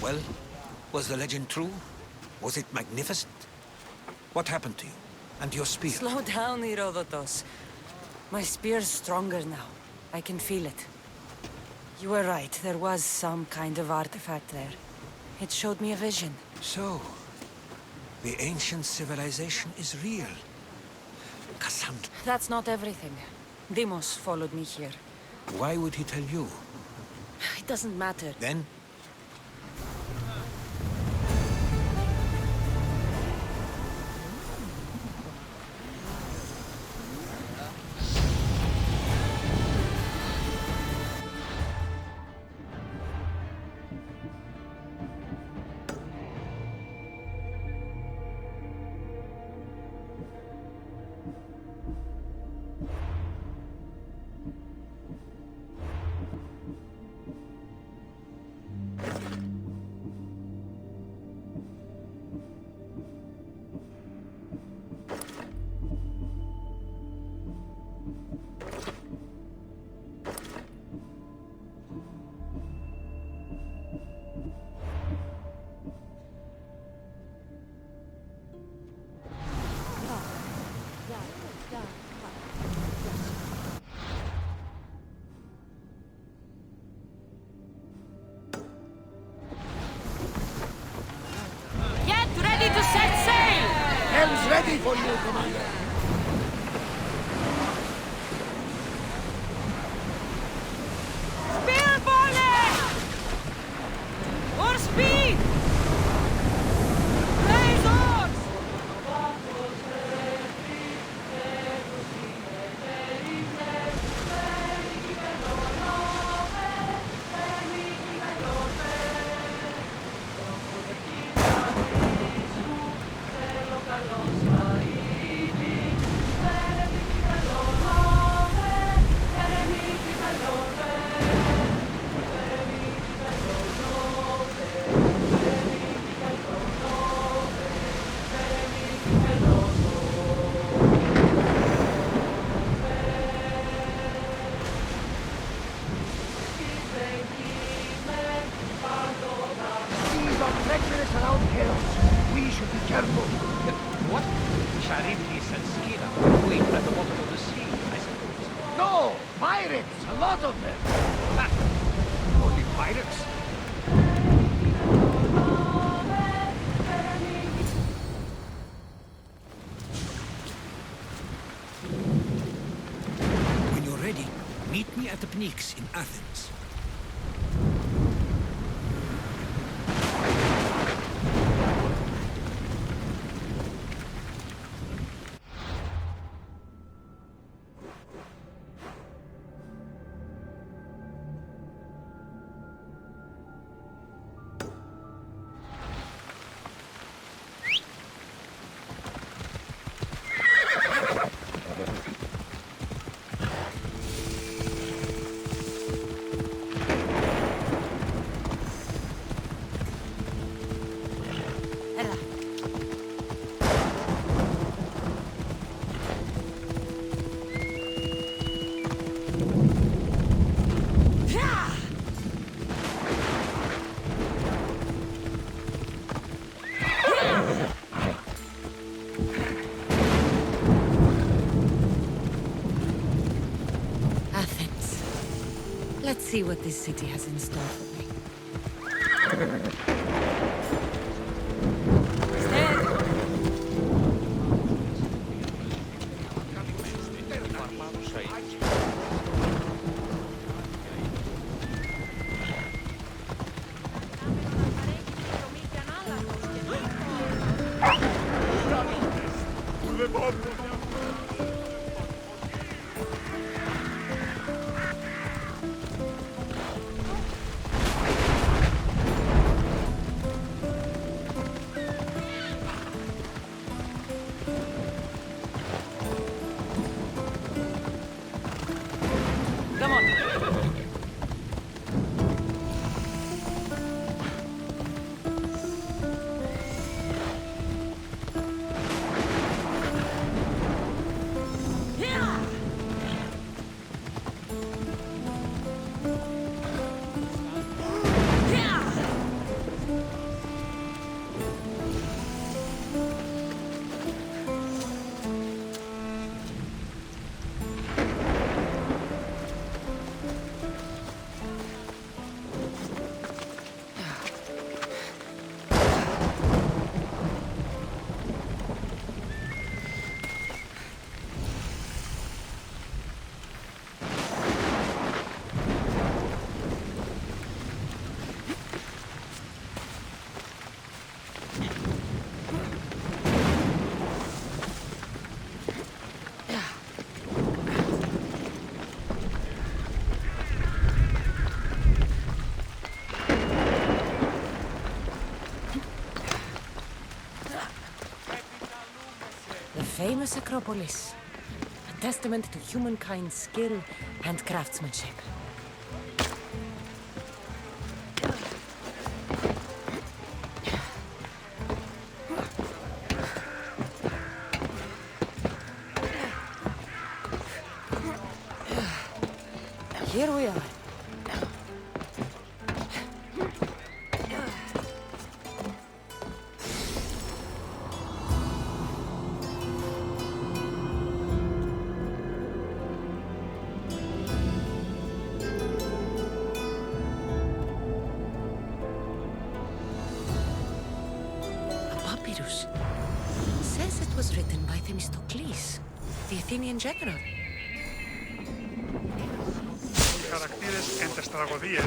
Well, was the legend true? Was it magnificent? What happened to you? And your spear? Slow down, Herodotus. My spear's stronger now. I can feel it. You were right, there was some kind of artifact there. It showed me a vision. So, the ancient civilization is real. Kassandra. That's not everything. Deimos followed me here. Why would he tell you? It doesn't matter. Then? Ready for you, Commander! Spear volley! More speed! Blaze oars! Around hills. We should be careful. What? Charybdis and Scylla wait at the bottom of the sea, I suppose. No! Pirates! A lot of them! Ha! Only pirates? When you're ready, meet me at the Pnyx in Athens. Let's see what this city has in store for me. famous Acropolis. A testament to humankind's skill and craftsmanship. Here we are. Says it was written by Themistocles, the Athenian general. Οι χαρακτήρες εν τες τραγωδίες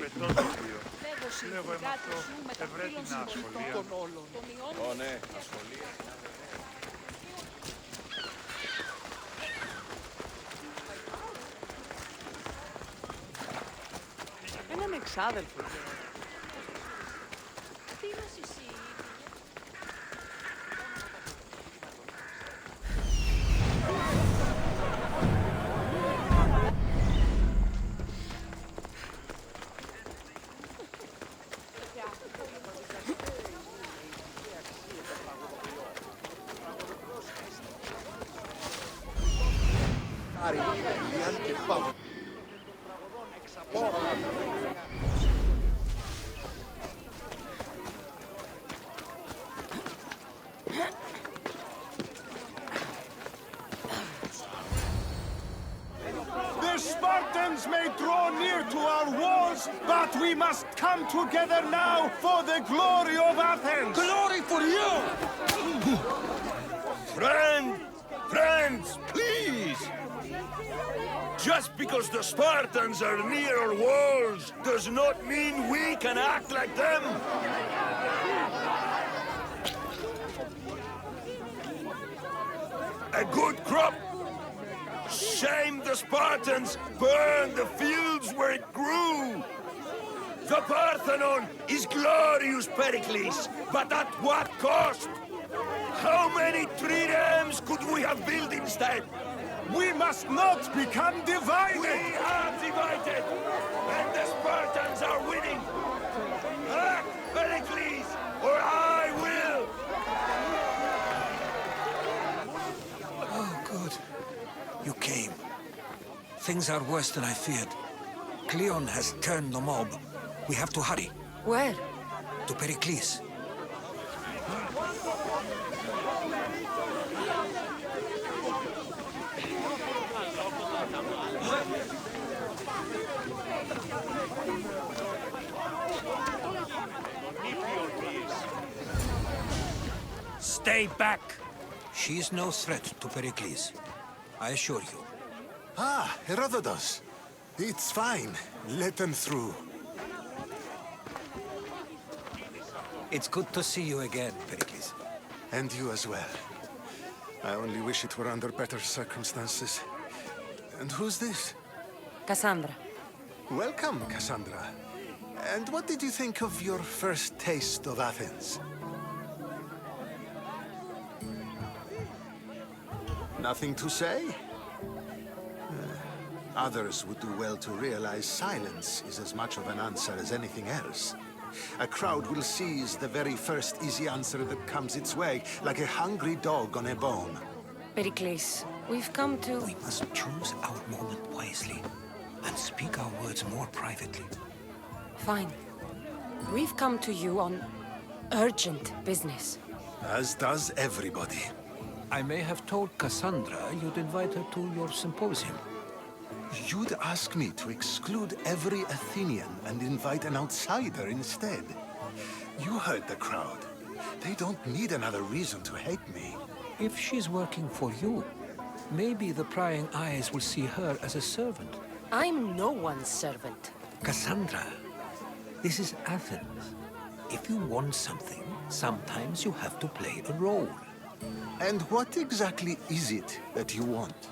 πετρός το κρύο. Λέγω έμαθω ευρέτηνα ασχολία. Ω ναι, ασχολία. Έναν εξάδελφο. The Spartans may draw near to our walls, but we must come together now for the glory of Athens! Glory for you! Friends, please! Just because the Spartans are near our walls does not mean we can act like them! A good crop! Shame the Spartans burned the fields where it grew! The Parthenon is glorious, Pericles, but at what cost? How many triremes could we have built instead? We must not become divided! We are divided, and the Spartans are winning! Act, Pericles, or I will! Oh, good. You came. Things are worse than I feared. Cleon has turned the mob. We have to hurry. Where? To Pericles. Stay back! She's no threat to Pericles. I assure you. Ah, Herodotus. It's fine. Let them through. It's good to see you again, Pericles. And you as well. I only wish it were under better circumstances. And who's this? Kassandra. Welcome, Kassandra. And what did you think of your first taste of Athens? Nothing to say? Others would do well to realize silence is as much of an answer as anything else. A crowd will seize the very first easy answer that comes its way, like a hungry dog on a bone. Pericles, we've come to... We must choose our moment wisely and speak our words more privately. Fine. We've come to you on Urgent business. As does everybody. I may have told Kassandra you'd invite her to your symposium. You'd ask me to exclude every Athenian and invite an outsider instead. You heard the crowd. They don't need another reason to hate me. If she's working for you, maybe the prying eyes will see her as a servant. I'm no one's servant. Kassandra, this is Athens. If you want something, sometimes you have to play a role. And what exactly is it that you want?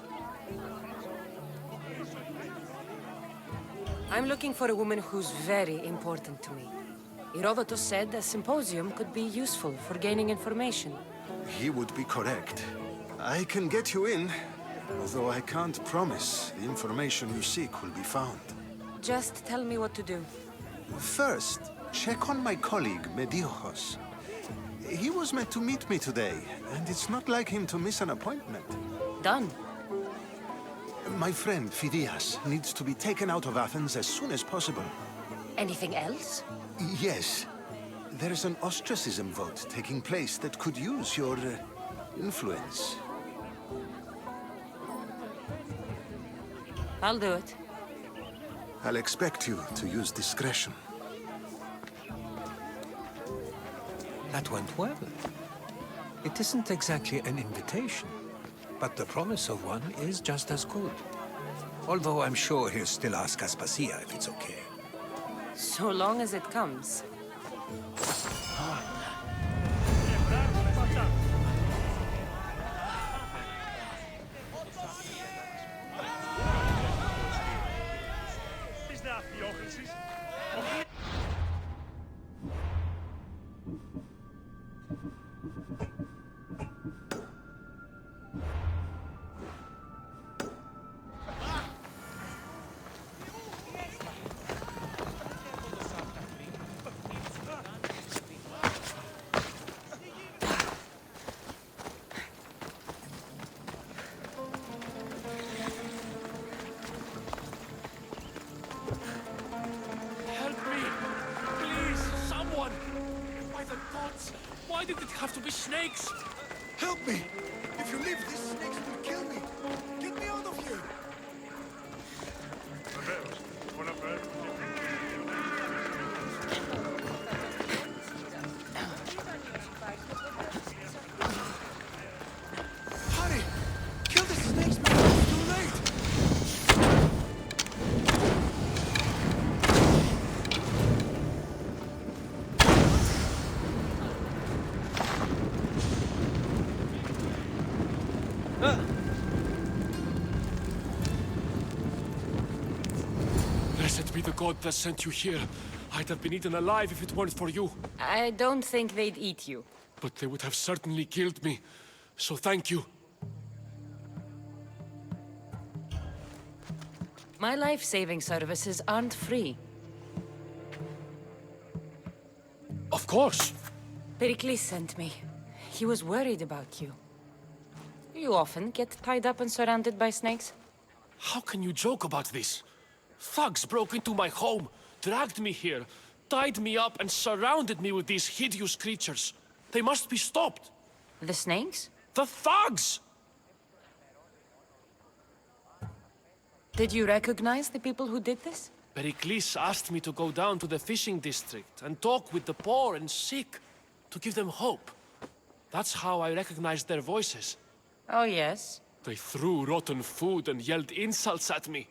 I'm looking for a woman who's very important to me. Herodotus said a symposium could be useful for gaining information. He would be correct. I can get you in, although I can't promise the information you seek will be found. Just tell me what to do. First, check on my colleague, Mediochos. He was meant to meet me today, and it's not like him to miss an appointment. Done. My friend, Phidias, needs to be taken out of Athens as soon as possible. Anything else? Yes. There is an ostracism vote taking place that could use your influence. I'll do it. I'll expect you to use discretion. That went well. It isn't exactly an invitation, but the promise of one is just as good. Although I'm sure he'll still ask Aspasia if it's okay. So long as it comes. Why did it have to be snakes? Help me! If you leave, these snakes will kill me! Get me out of here! Βεβαίως. Όλα πρέπει. Hurry! Kill the snakes before it's too late! Blessed be the god that sent you here. I'd have been eaten alive if it weren't for you. I don't think they'd eat you. But they would have certainly killed me. So thank you. My life-saving services aren't free. Of course. Pericles sent me. He was worried about you. You often get tied up and surrounded by snakes? How can you joke about this? Thugs broke into my home, dragged me here, tied me up and surrounded me with these hideous creatures. They must be stopped. The snakes? The thugs! Did you recognize the people who did this? Pericles asked me to go down to the fishing district and talk with the poor and sick, to give them hope. That's how I recognized their voices. Oh, yes? They threw rotten food and yelled insults at me.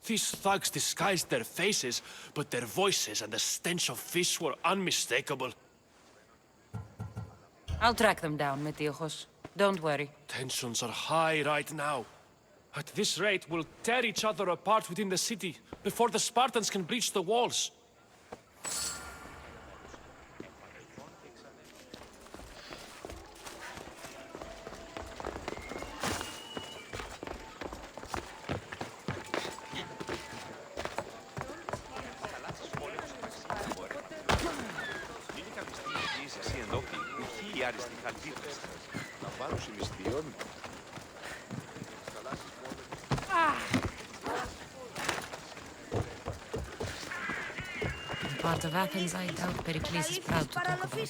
These thugs disguised their faces, but their voices and the stench of fish were unmistakable. I'll track them down, Metiochos. Don't worry. Tensions are high right now. At this rate, we'll tear each other apart within the city before the Spartans can breach the walls. part of Athens I doubt Pericles is proud to talk about. There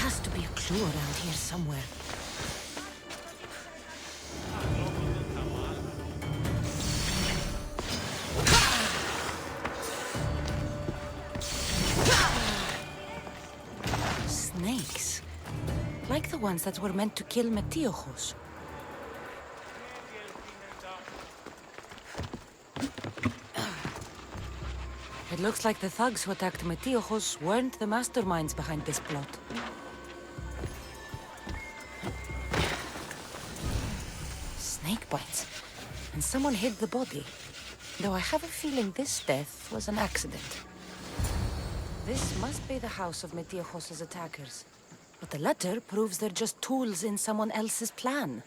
has to be a clue around here somewhere. Snakes. Like the ones that were meant to kill Metiochos. It looks like the thugs who attacked Metiochos weren't the masterminds behind this plot. Snake bites. And someone hid the body. Though I have a feeling this death was an accident. This must be the house of Metiochos' attackers. But the letter proves they're just tools in someone else's plan.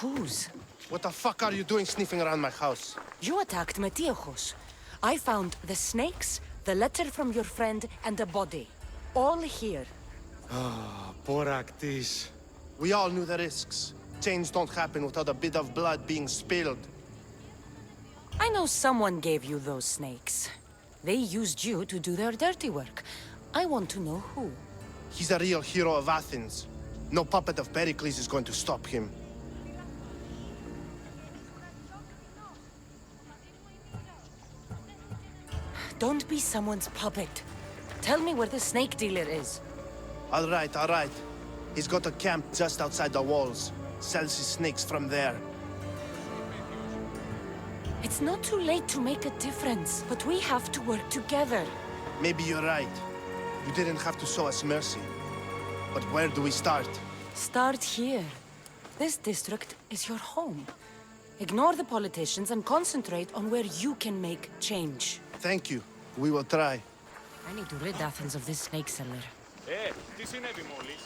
Whose? What the fuck are you doing sniffing around my house? You attacked Metiochos. I found the snakes, the letter from your friend, and a body. All here. Ah, poor Actis. We all knew the risks. Change don't happen without a bit of blood being spilled. I know someone gave you those snakes. They used you to do their dirty work. I want to know who. He's a real hero of Athens. No puppet of Pericles is going to stop him. Don't be someone's puppet. Tell me where the snake dealer is. All right, all right. He's got a camp just outside the walls. Sells his snakes from there. It's not too late to make a difference, but we have to work together. Maybe you're right. You didn't have to show us mercy. But where do we start? Start here. This district is your home. Ignore the politicians and concentrate on where you can make change. Thank you. We will try. I need to rid Athens of this snake seller. Τι συνέβη μόλις?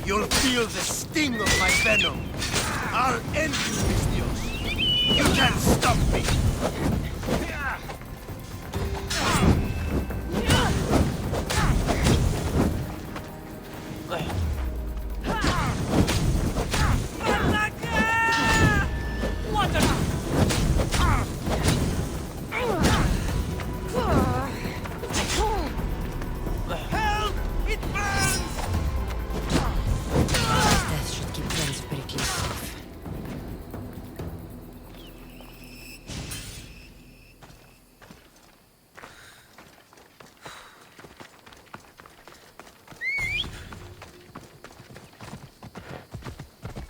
You'll feel the sting of my venom. I'll end you, Mystios. You can't stop me.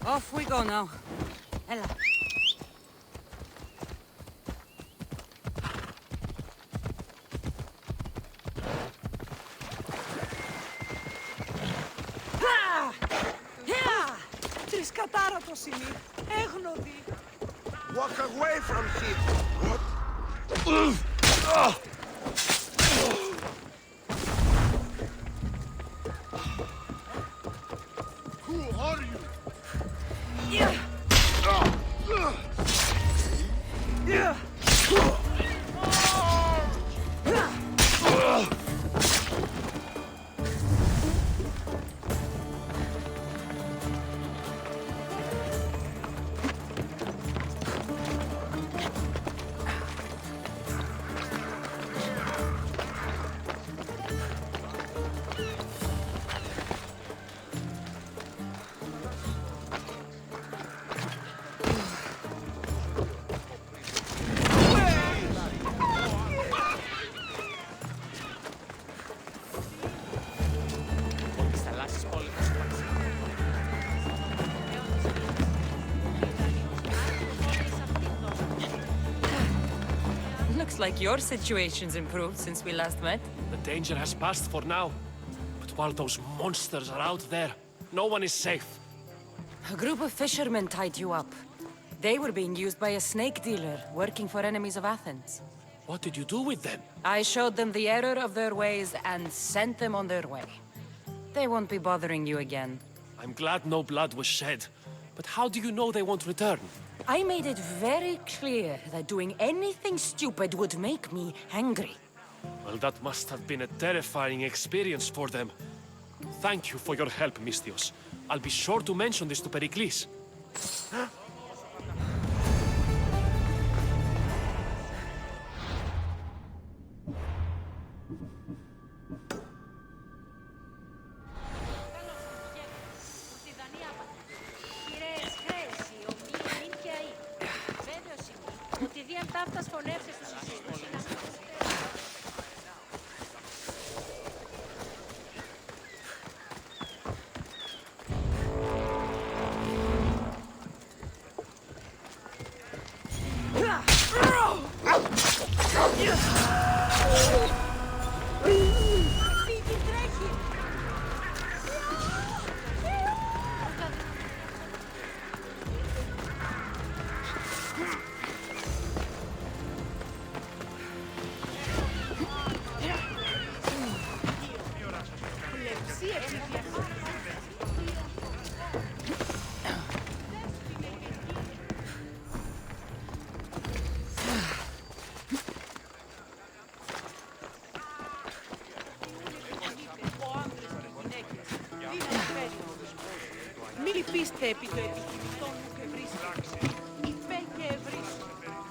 Off we go now. Ella. Τρισκατάρατος είναι. Έγνοδη. Walk away from him. What? Who are you? Looks like your situation's improved since we last met. The danger has passed for now. But while those monsters are out there, no one is safe. A group of fishermen tied you up. They were being used by a snake dealer, working for enemies of Athens. What did you do with them? I showed them the error of their ways and sent them on their way. They won't be bothering you again. I'm glad no blood was shed. But how do you know they won't return? I made it very clear that doing anything stupid would make me angry. Well, that must have been a terrifying experience for them. Thank you for your help, Misthios. I'll be sure to mention this to Pericles.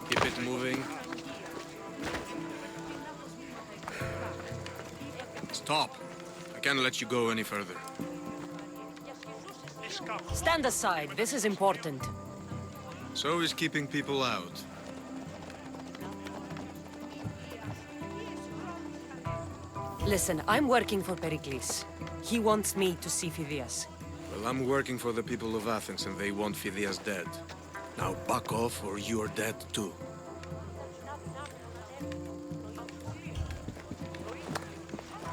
Keep it moving. Stop. I can't let you go any further. Stand aside. This is important. So is keeping people out. Listen, I'm working for Pericles. He wants me to see Phidias. Well, I'm working for the people of Athens and they want Phidias dead. Now back off or you're dead too.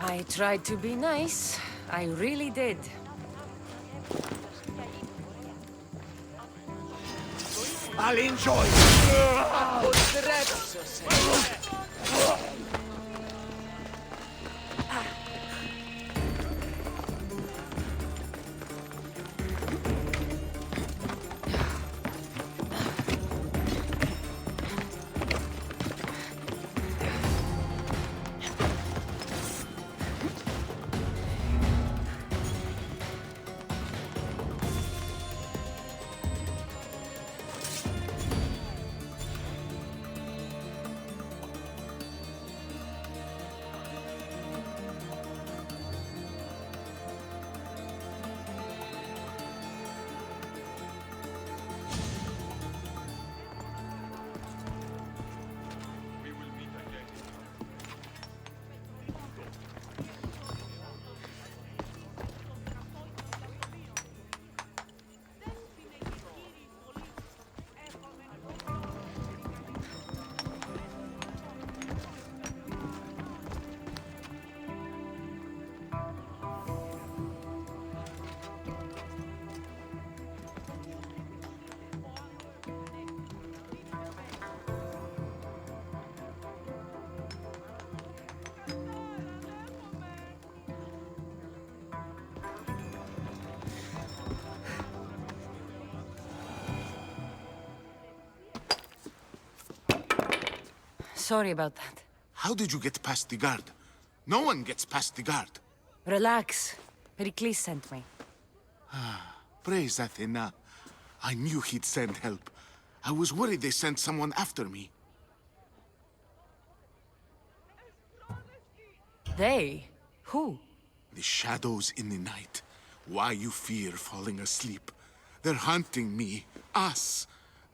I tried to be nice. I really did. I'll enjoy Sorry about that. How did you get past the guard? No one gets past the guard. Relax. Pericles sent me. Praise Athena. I knew he'd send help. I was worried they sent someone after me. They? Who? The shadows in the night. Why you fear falling asleep? They're hunting me. Us.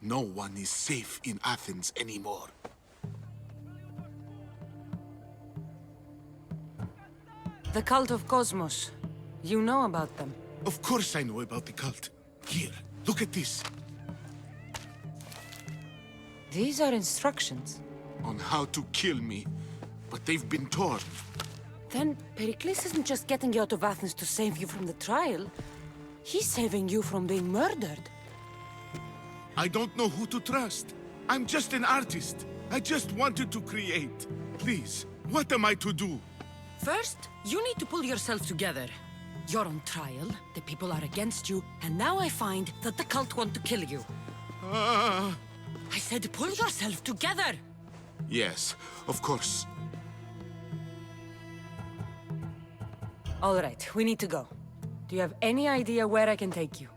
No one is safe in Athens anymore. The cult of Cosmos. You know about them. Of course I know about the cult. Here, look at this. These are instructions. On how to kill me. But they've been torn. Then Pericles isn't just getting you out of Athens to save you from the trial. He's saving you from being murdered. I don't know who to trust. I'm just an artist. I just wanted to create. Please, what am I to do? First, you need to pull yourself together. You're on trial, the people are against you, and now I find that the cult want to kill you. I said pull yourself together! Yes, of course. All right, we need to go. Do you have any idea where I can take you?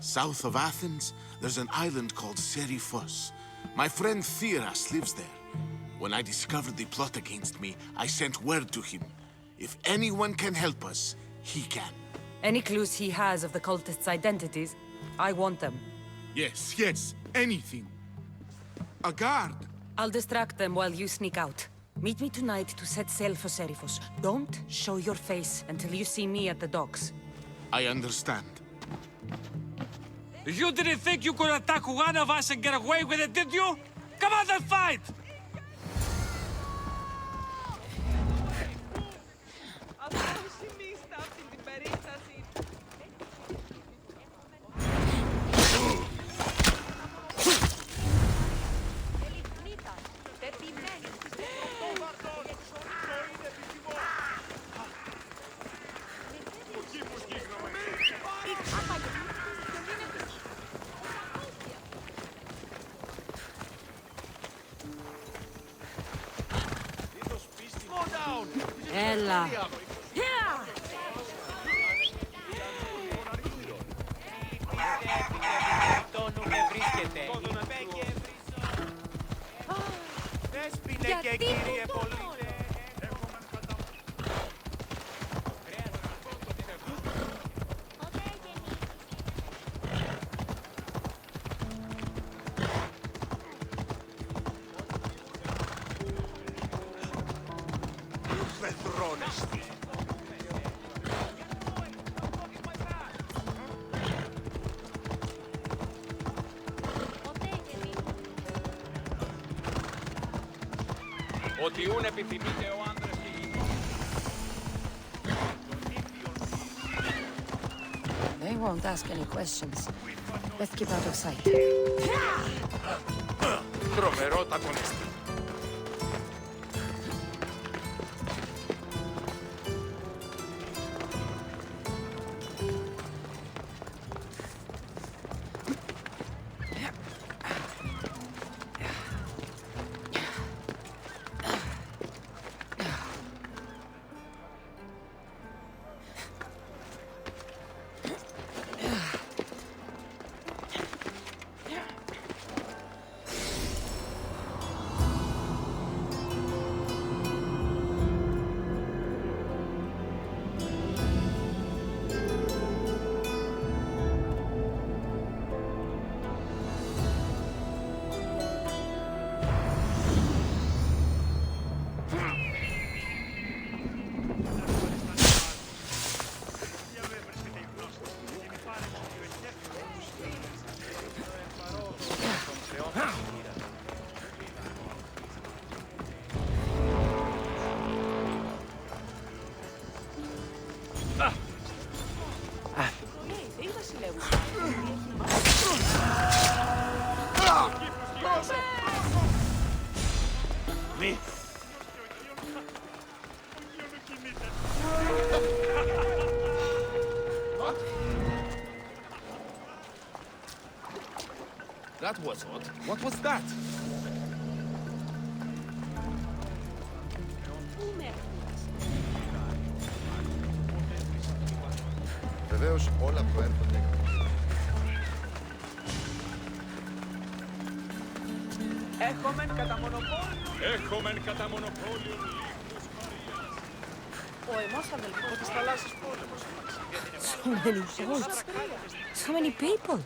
South of Athens, there's an island called Seriphos. My friend Theras lives there. When I discovered the plot against me, I sent word to him. If anyone can help us, he can. Any clues he has of the cultists' identities? I want them. Yes, anything. A guard. I'll distract them while you sneak out. Meet me tonight to set sail for Seriphos. Don't show your face until you see me at the docks. I understand. You didn't think you could attack one of us and get away with it, did you? Come on and fight! Έλα. Ότι ούν επιθυμείτε ο άντρας και η γυναίκα. They won't ask any questions. Let's keep out of sight. Τρομερό τα κονεστή. That was odd. What was that? Βεβαίως όλα προέρχονται. Έχομεν κατά μονοπόλιο. Ο εμός αδελφός της θαλάσσης πόλεμος. So many boats. So many people.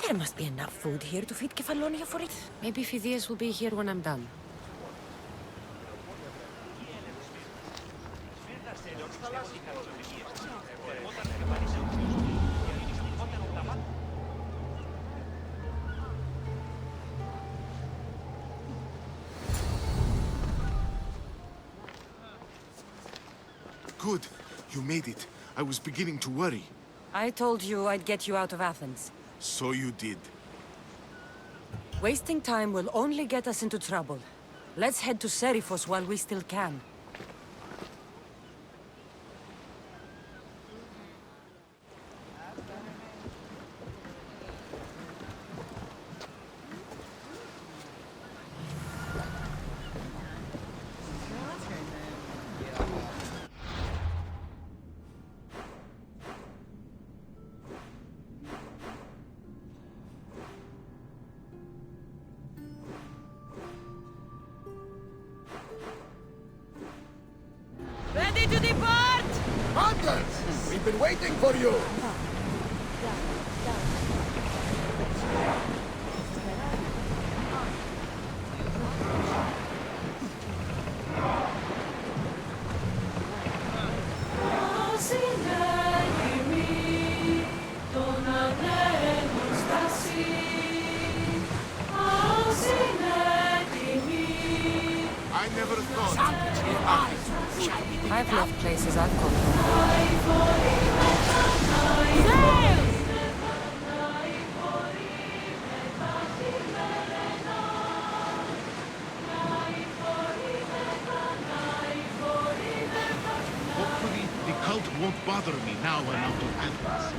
There must be enough food here to feed Kefalonia for it. Maybe Phidias will be here when I'm done. good. You made it. I was beginning to worry. I told you I'd get you out of Athens. So you did. Wasting time will only get us into trouble. Let's head to Seriphos while we still can. Ready to depart! Hunters! We've been waiting for you! I never thought. I've left places I've gone to. Hopefully, the cult won't bother me now I'm out of Athens.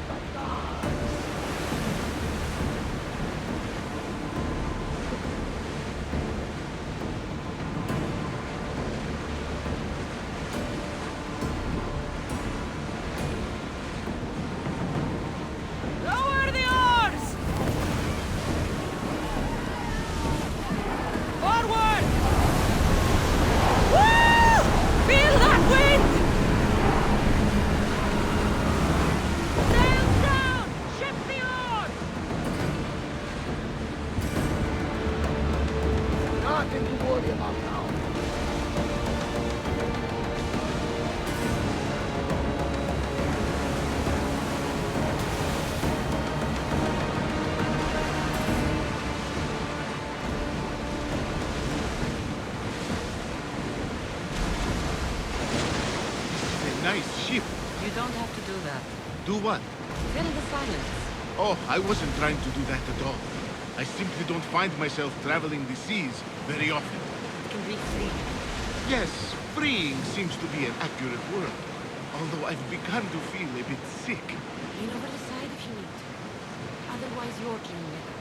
Lower the oars! Forward! Woo! Feel that wind! Sails down! Shift the oars! Nothing to worry about now. A nice ship. You don't have to do that. Do what? Fill the silence. Oh, I wasn't trying to do that at all. I simply don't find myself traveling the seas very often. It can be free. Yes, freeing seems to be an accurate word. Although I've begun to feel a bit sick. Lean over the side if you need to. Otherwise, you're clean liquor.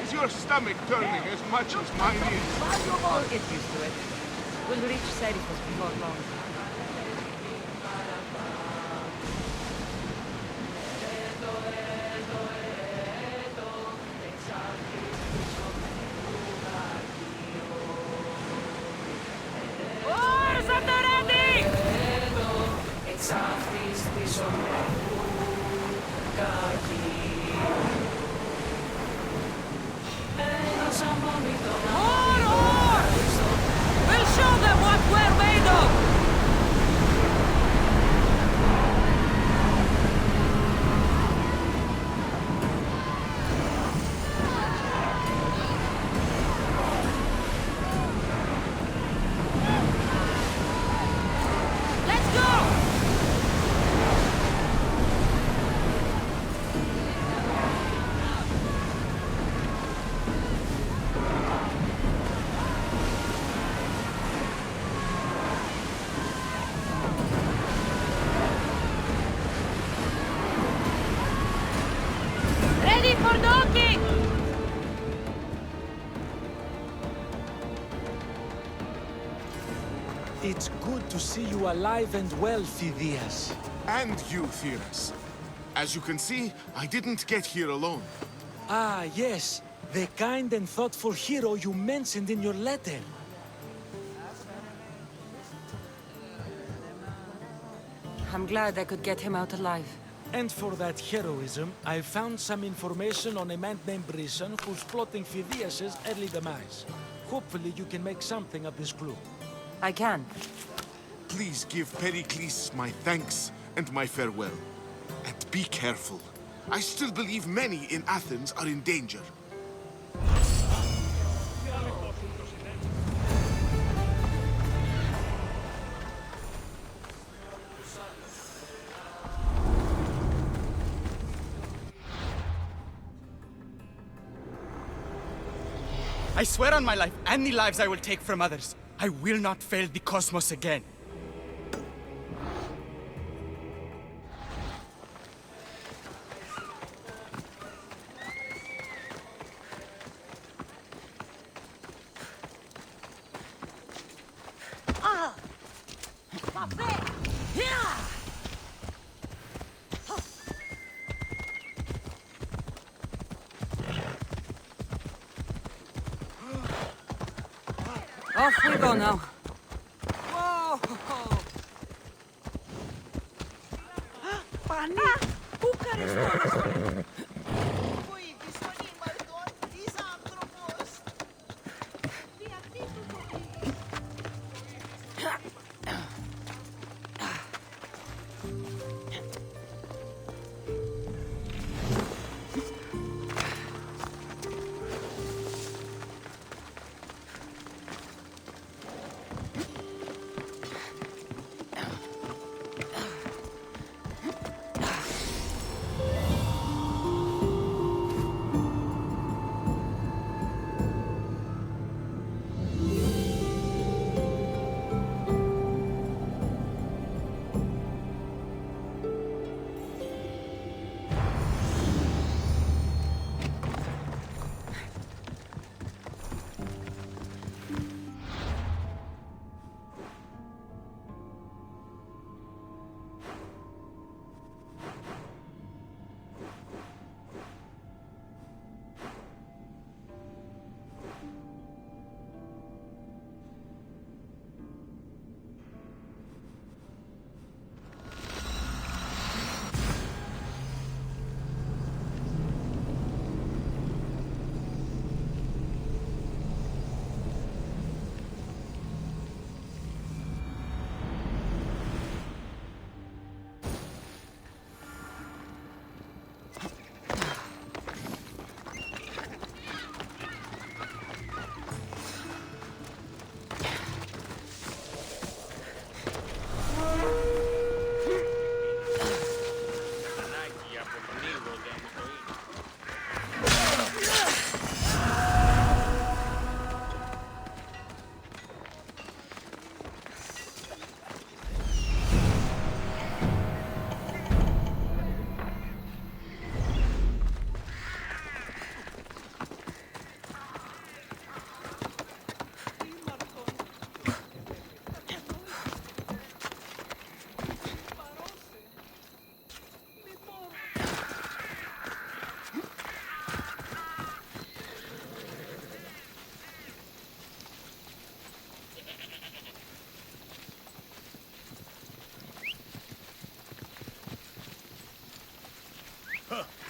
Is your stomach turning as much as mine is? We'll get used to it. We'll reach Seriphos before long. Oars at the ready! More oars! We'll show them what we're made of! Let's go! Ready for docking! It's good to see you alive and well, Phidias. And you, Theras. As you can see, I didn't get here alone. Ah, yes. The kind and thoughtful hero you mentioned in your letter. I'm glad I could get him out alive. And for that heroism, I found some information on a man named Brisson who's plotting Phidias' early demise. Hopefully you can make something of this clue. I can. Please give Pericles my thanks and my farewell. And be careful. I still believe many in Athens are in danger. I swear on my life and the lives I will take from others, I will not fail the cosmos again. Off we go now. Whoa! Pani! Bucharest!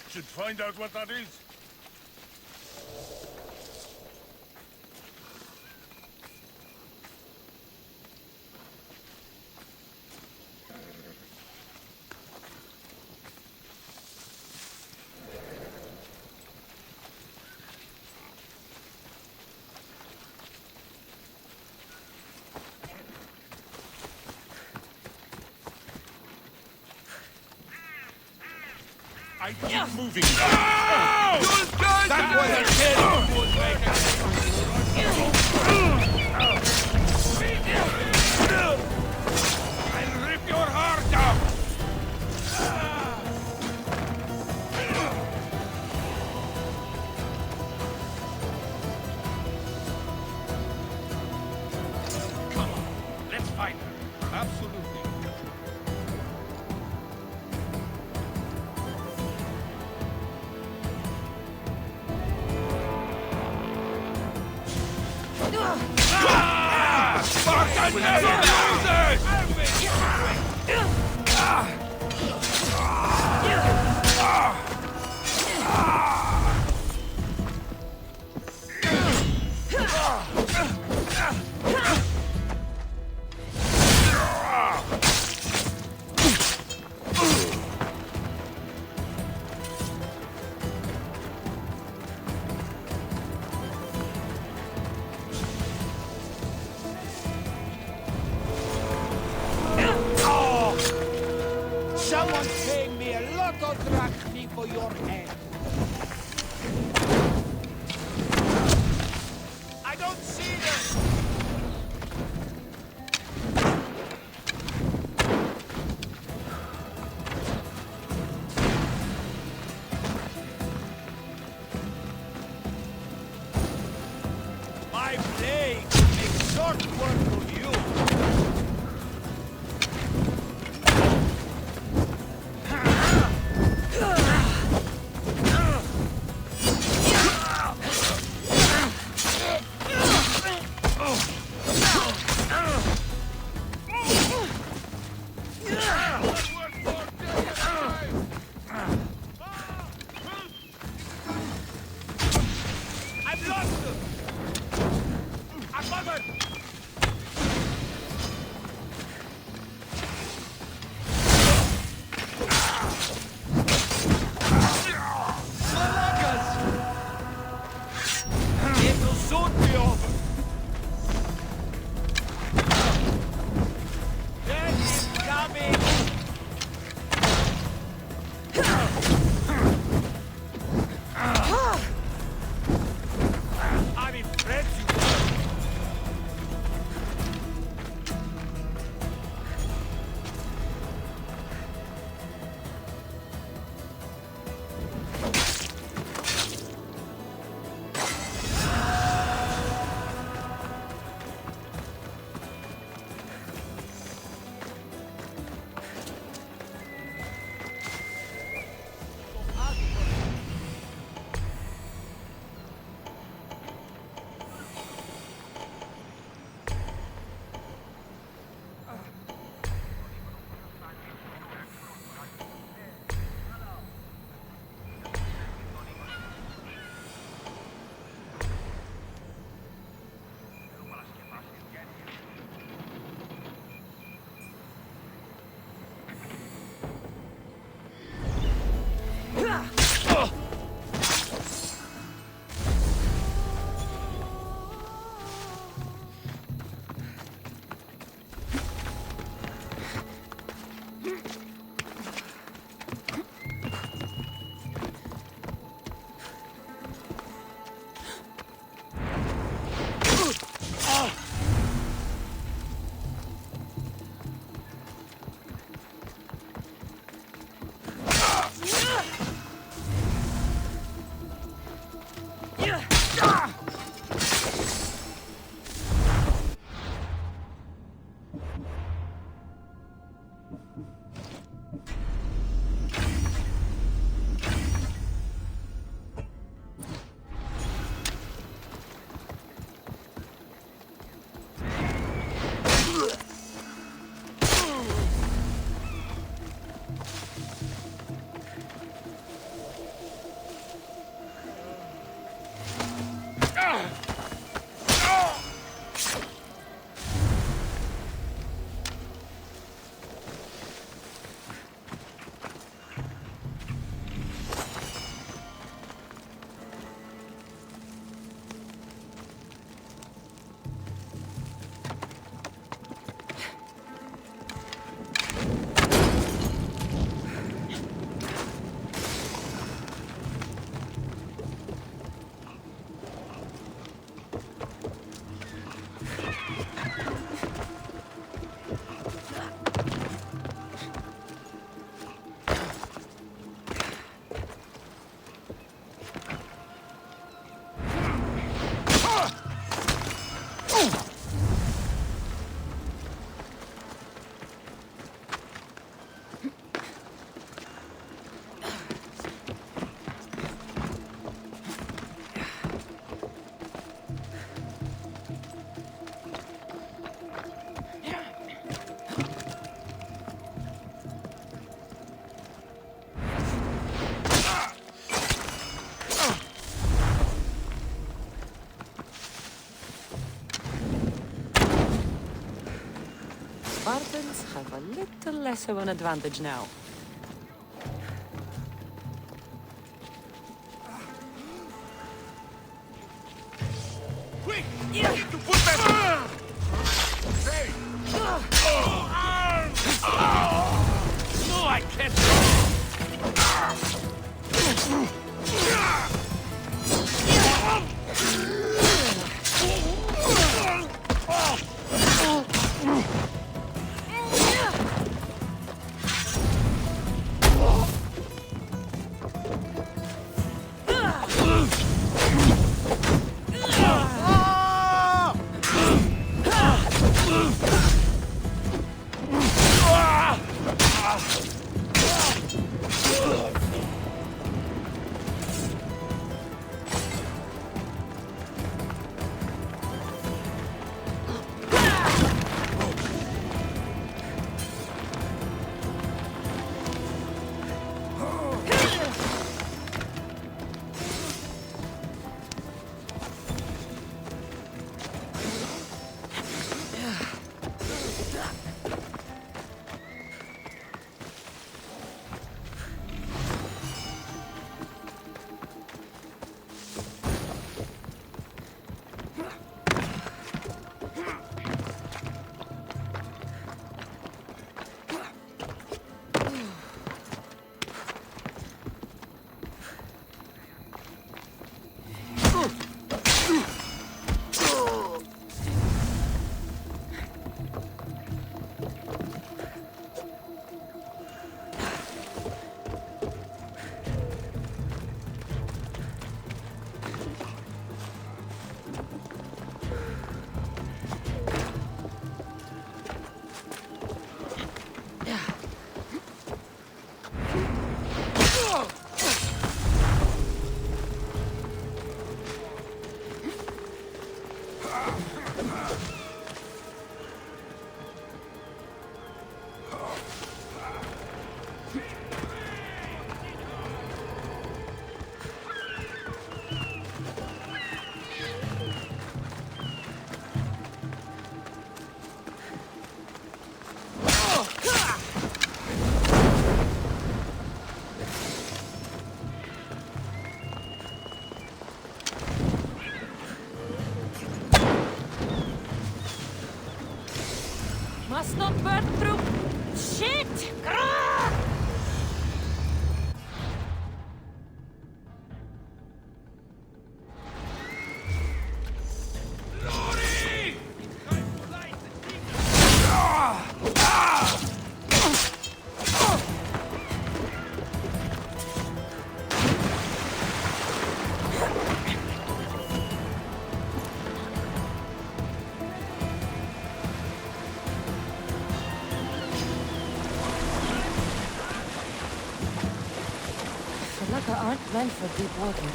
Should find out what that is. I keep moving. Oh! That was a kid! I'll rip your heart out! Come on, let's fight her. Absolutely. Spartan never loses! Someone's paying me a lot of drachmi for your head. Spartans have a little less of an advantage now. Quick! To put that... Hey! No, I can't. Must not burn through. Shit! Aren't meant for deep water.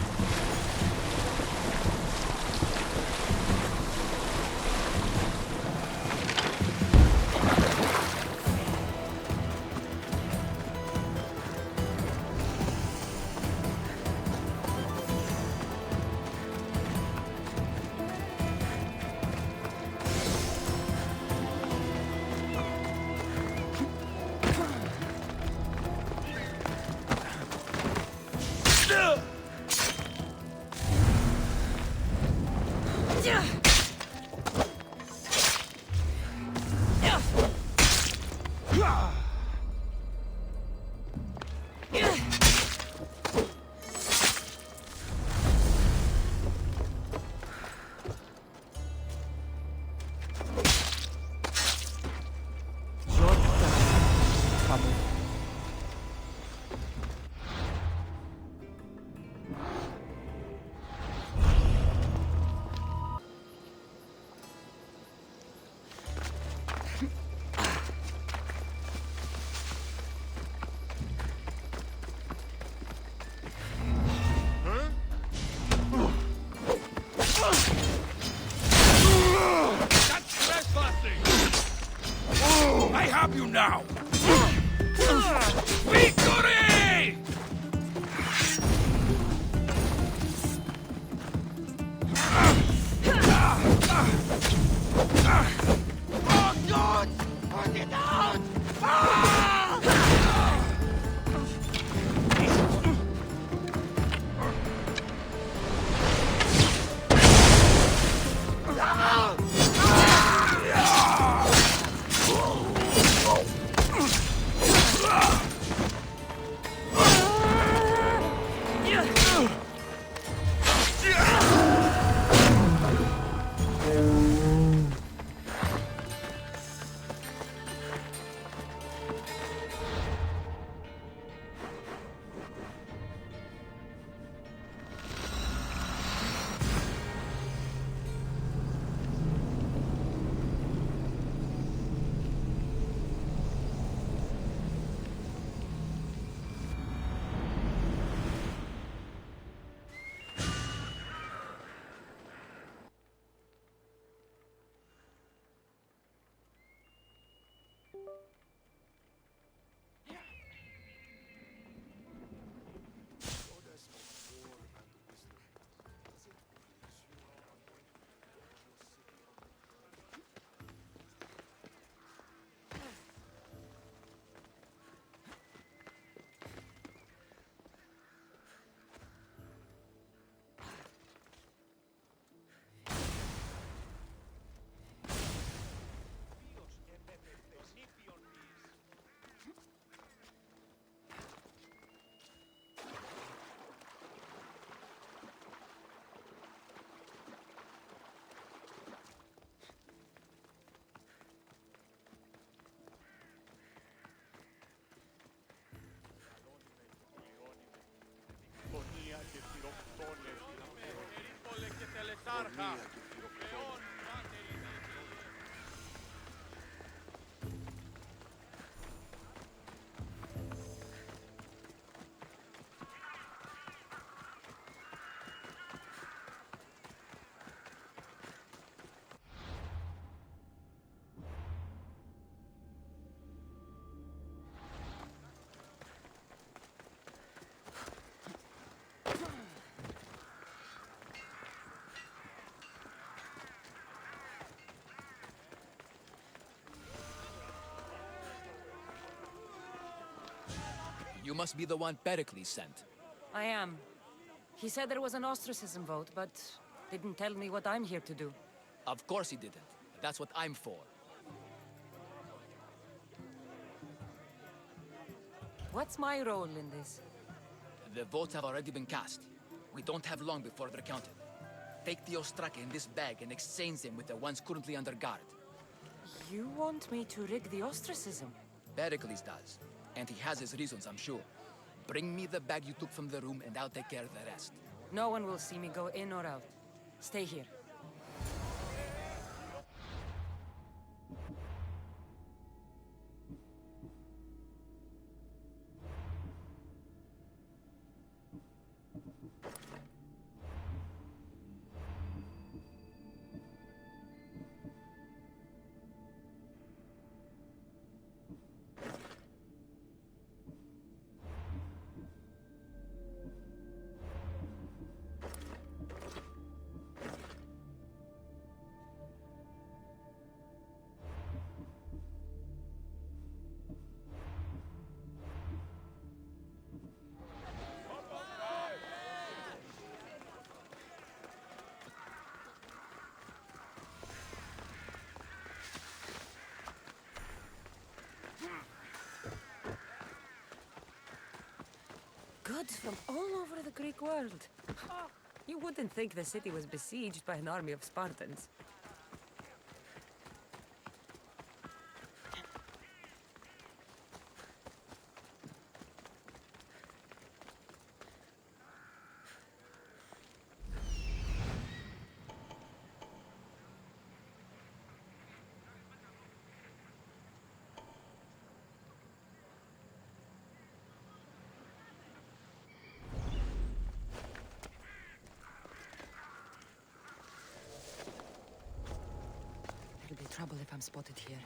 Monarcha. You must be the one Pericles sent. I am. He said there was an ostracism vote, but didn't tell me what I'm here to do. Of course he didn't. That's what I'm for. What's my role in this? The votes have already been cast. We don't have long before they're counted. Take the Ostraka in this bag and exchange them with the ones currently under guard. You want me to rig the ostracism? Pericles does. And he has his reasons, I'm sure. Bring me the bag you took from the room and I'll take care of the rest. No one will see me go in or out. Stay here. Goods from all over the Greek world. You wouldn't think the city was besieged by an army of Spartans. There'll be trouble if I'm spotted here.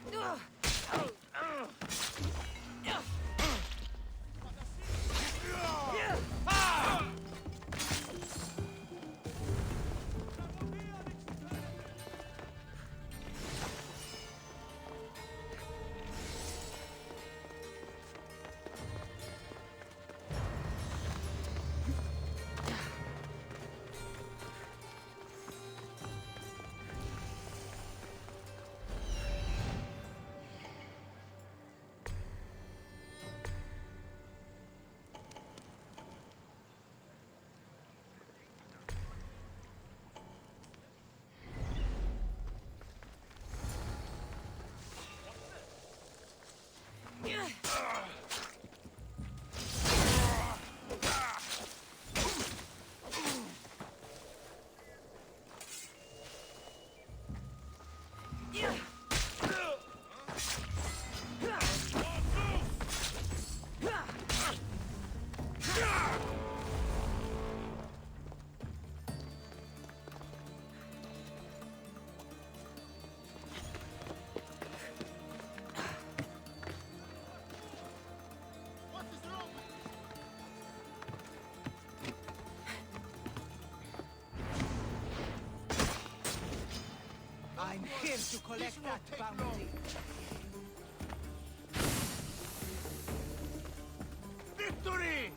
I'm here to collect that bounty. Victory!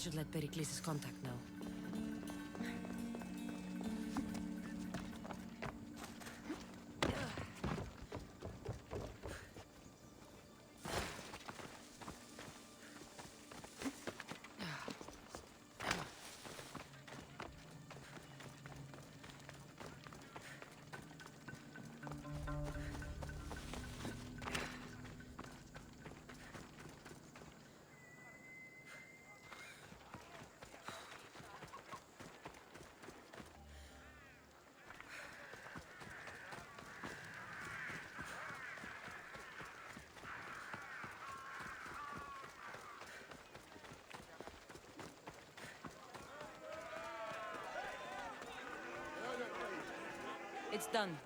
should let Pericles' contact know. It's done.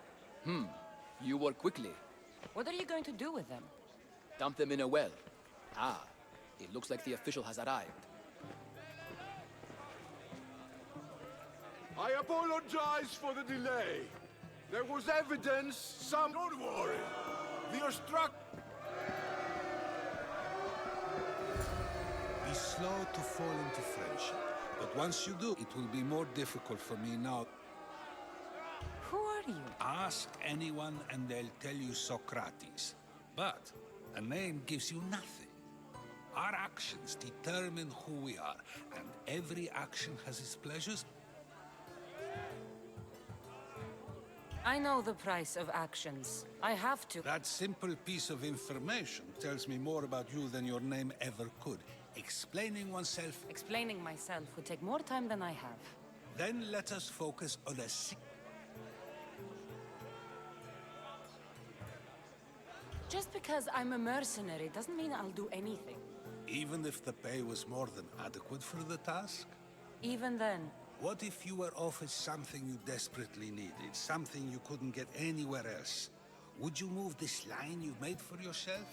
You work quickly. What are you going to do with them? Dump them in a well. Ah, it looks like the official has arrived. I apologize for the delay. There was evidence, some... Don't worry. The Ostruck... Be slow to fall into friendship. But once you do, it will be more difficult for me now. Who are you? Ask anyone and they'll tell you Socrates. But a name gives you nothing. Our actions determine who we are, and every action has its pleasures. I know the price of actions. I have to. That simple piece of information tells me more about you than your name ever could. Explaining oneself... Explaining myself would take more time than I have. Then let us focus on a... Just because I'm a mercenary doesn't mean I'll do anything. Even if the pay was more than adequate for the task? Even then. What if you were offered something you desperately needed, something you couldn't get anywhere else? Would you move this line you've made for yourself?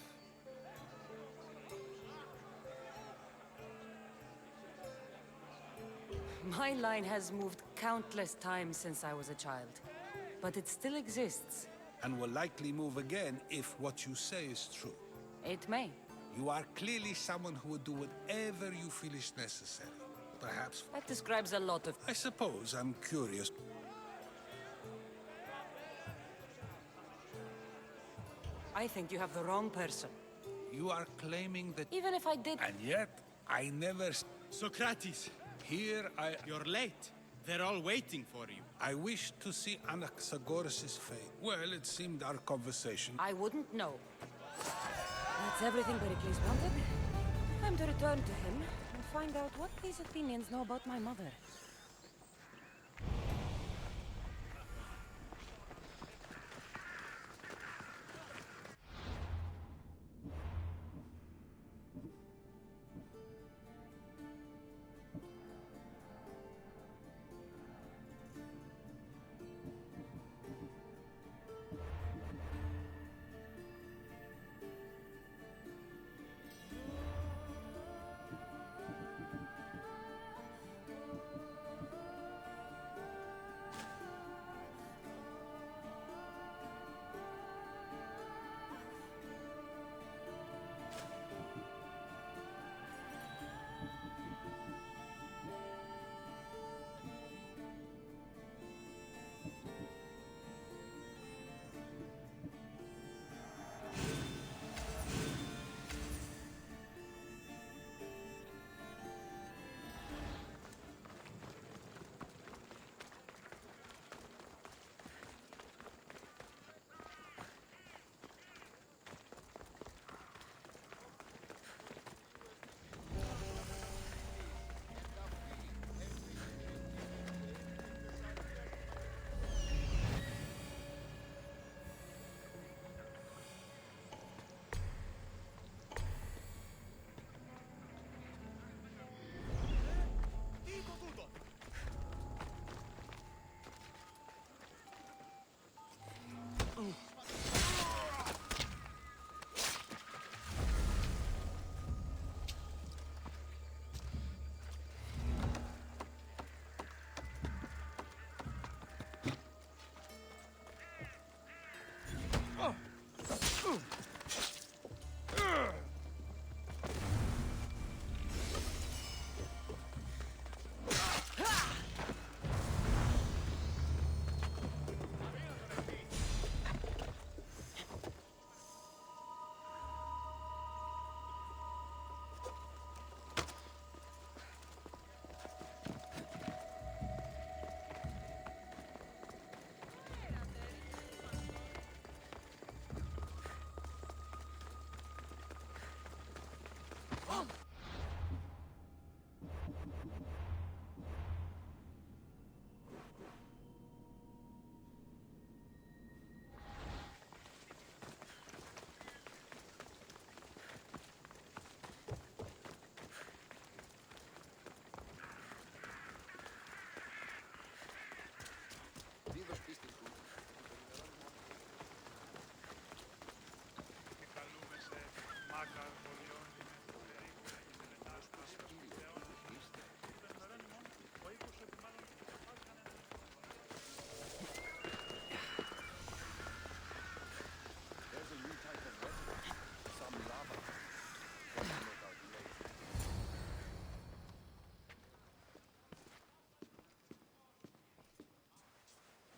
My line has moved countless times since I was a child. But it still exists. And will likely move again if what you say is true. It may. You are clearly someone who would do whatever you feel is necessary. Perhaps... That describes a lot of... I suppose I'm curious. I think you have the wrong person. You are claiming that... Even if I did... And yet, I never... Socrates! Here I... You're late. They're all waiting for you. I wish to see Anaxagoras' fate. Well, it seemed our conversation... I wouldn't know. That's everything Pericles wanted. Time to return to him and find out what these Athenians know about my mother.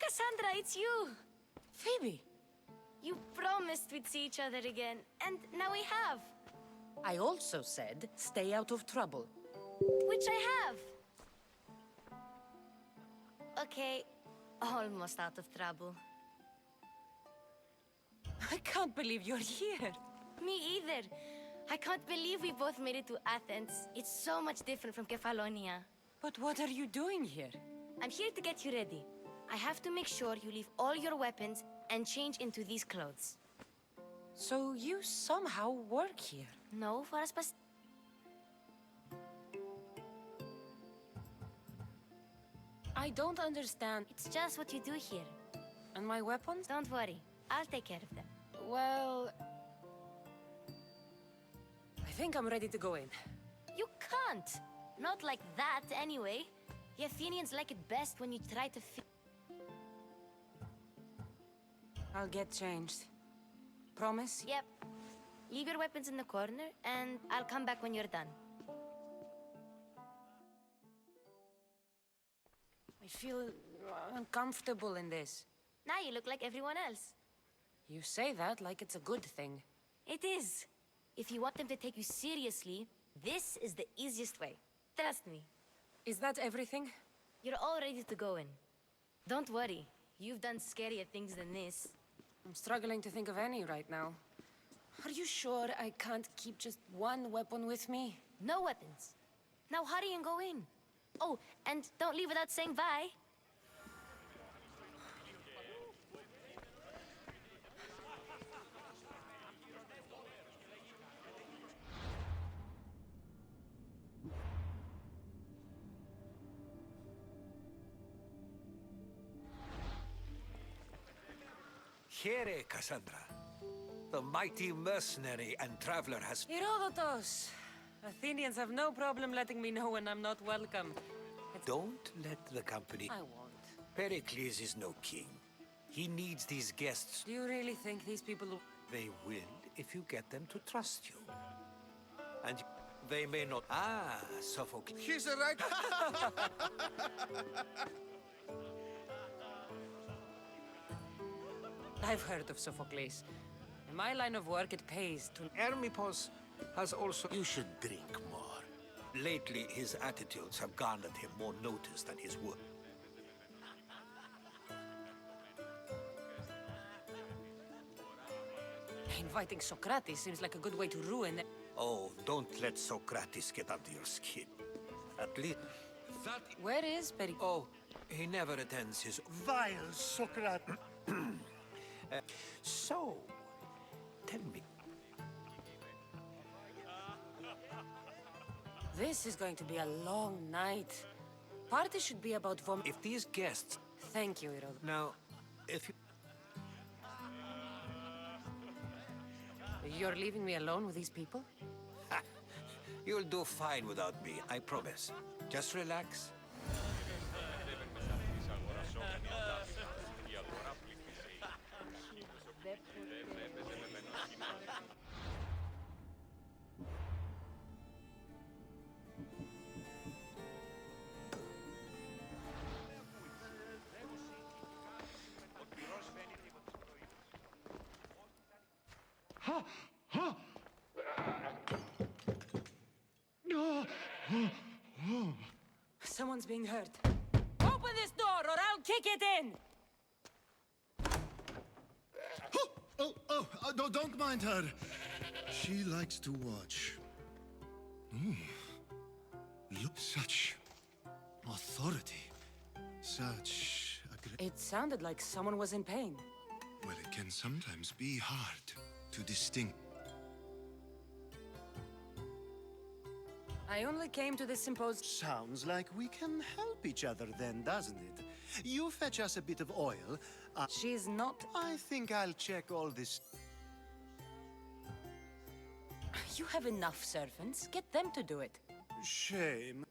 Kassandra, it's you! Phoebe! You promised we'd see each other again, and now we have. I also said, stay out of trouble. Which I have. Okay, almost out of trouble. I can't believe you're here. Me either. I can't believe we both made it to Athens. It's so much different from Kefalonia. But what are you doing here? I'm here to get you ready. I have to make sure you leave all your weapons and change into these clothes. So you somehow work here? No, for us, but... I don't understand. It's just what you do here. And my weapons? Don't worry. I'll take care of them. Well... I think I'm ready to go in. You can't! Not like that, anyway. The Athenians like it best when you try to I'll get changed. Promise? Yep. Leave your weapons in the corner, and I'll come back when you're done. I feel uncomfortable in this. Now you look like everyone else. You say that like it's a good thing. It is. If you want them to take you seriously, this is the easiest way. Trust me. Is that everything? You're all ready to go in. Don't worry. You've done scarier things than this. I'm struggling to think of any right now. Are you sure I can't keep just one weapon with me? No weapons. Now hurry and go in. Oh, and don't leave without saying bye. Here, Kassandra. The mighty mercenary and traveler has... Herodotos! Athenians have no problem letting me know when I'm not welcome. Don't let the company... I won't. Pericles is no king. He needs these guests. Do you really think these people will... They will if you get them to trust you. And they may not... Ah, Sophocles. He's a right... I've heard of Sophocles. In my line of work, it pays to... Hermippos has also... You should drink more. Lately, his attitudes have garnered him more notice than his work. Inviting Socrates seems like a good way to ruin... Oh, don't let Socrates get under your skin. At least... That... Where is Pericles? Oh, he never attends his... Vile Socrates! So, tell me. This is going to be a long night. Party should be about vom... If these guests... Thank you, Herodotus. Now, if you... You're leaving me alone with these people? You'll do fine without me, I promise. Just relax. Someone's being hurt. Open this door or I'll kick it in! Don't mind her. She likes to watch. Look, such authority. Such... It sounded like someone was in pain. Well, it can sometimes be hard to distinguish. I only came to this symposium. Sounds like we can help each other then, doesn't it? You fetch us a bit of oil. She's not... I think I'll check all this... You have enough servants. Get them to do it. Shame.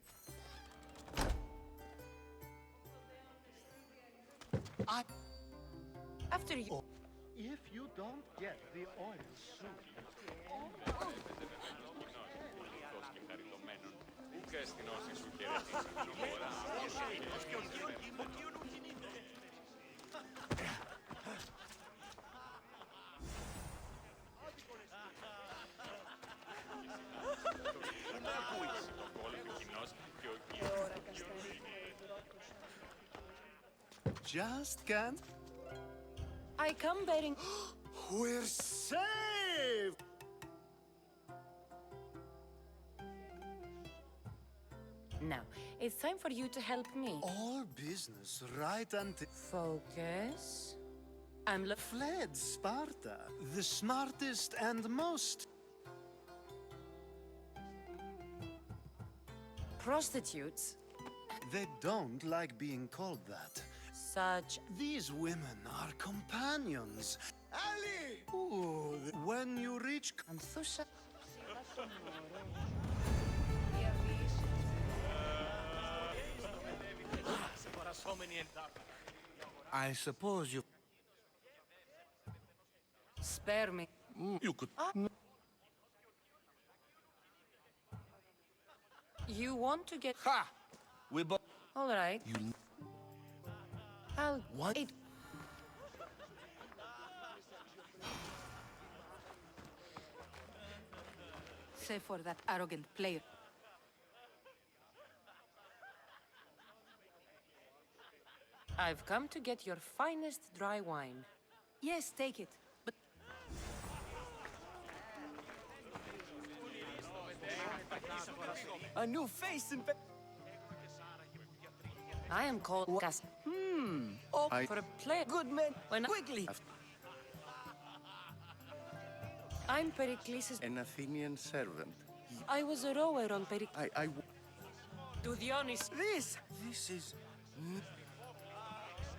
After you... If you don't get the oil soon... just can't. I come bearing... We're saved! Now, it's time for you to help me. All business right until... Focus. Fled Sparta, the smartest and most... Prostitutes? They don't like being called that. Such... These women are companions. Ali! Ooh, when you reach... Anthusha... I suppose you... Spare me. You could... You want to get... Ha! We both... All right. You... I'll... What? Save for that arrogant player. I've come to get your finest dry wine. Yes, take it. But... A new face in... I am called Kassandra. Oh, for a player. Good man. When Quickly. I'm Pericles'... An Athenian servant. I was a rower on Pericles. To the honest... This is...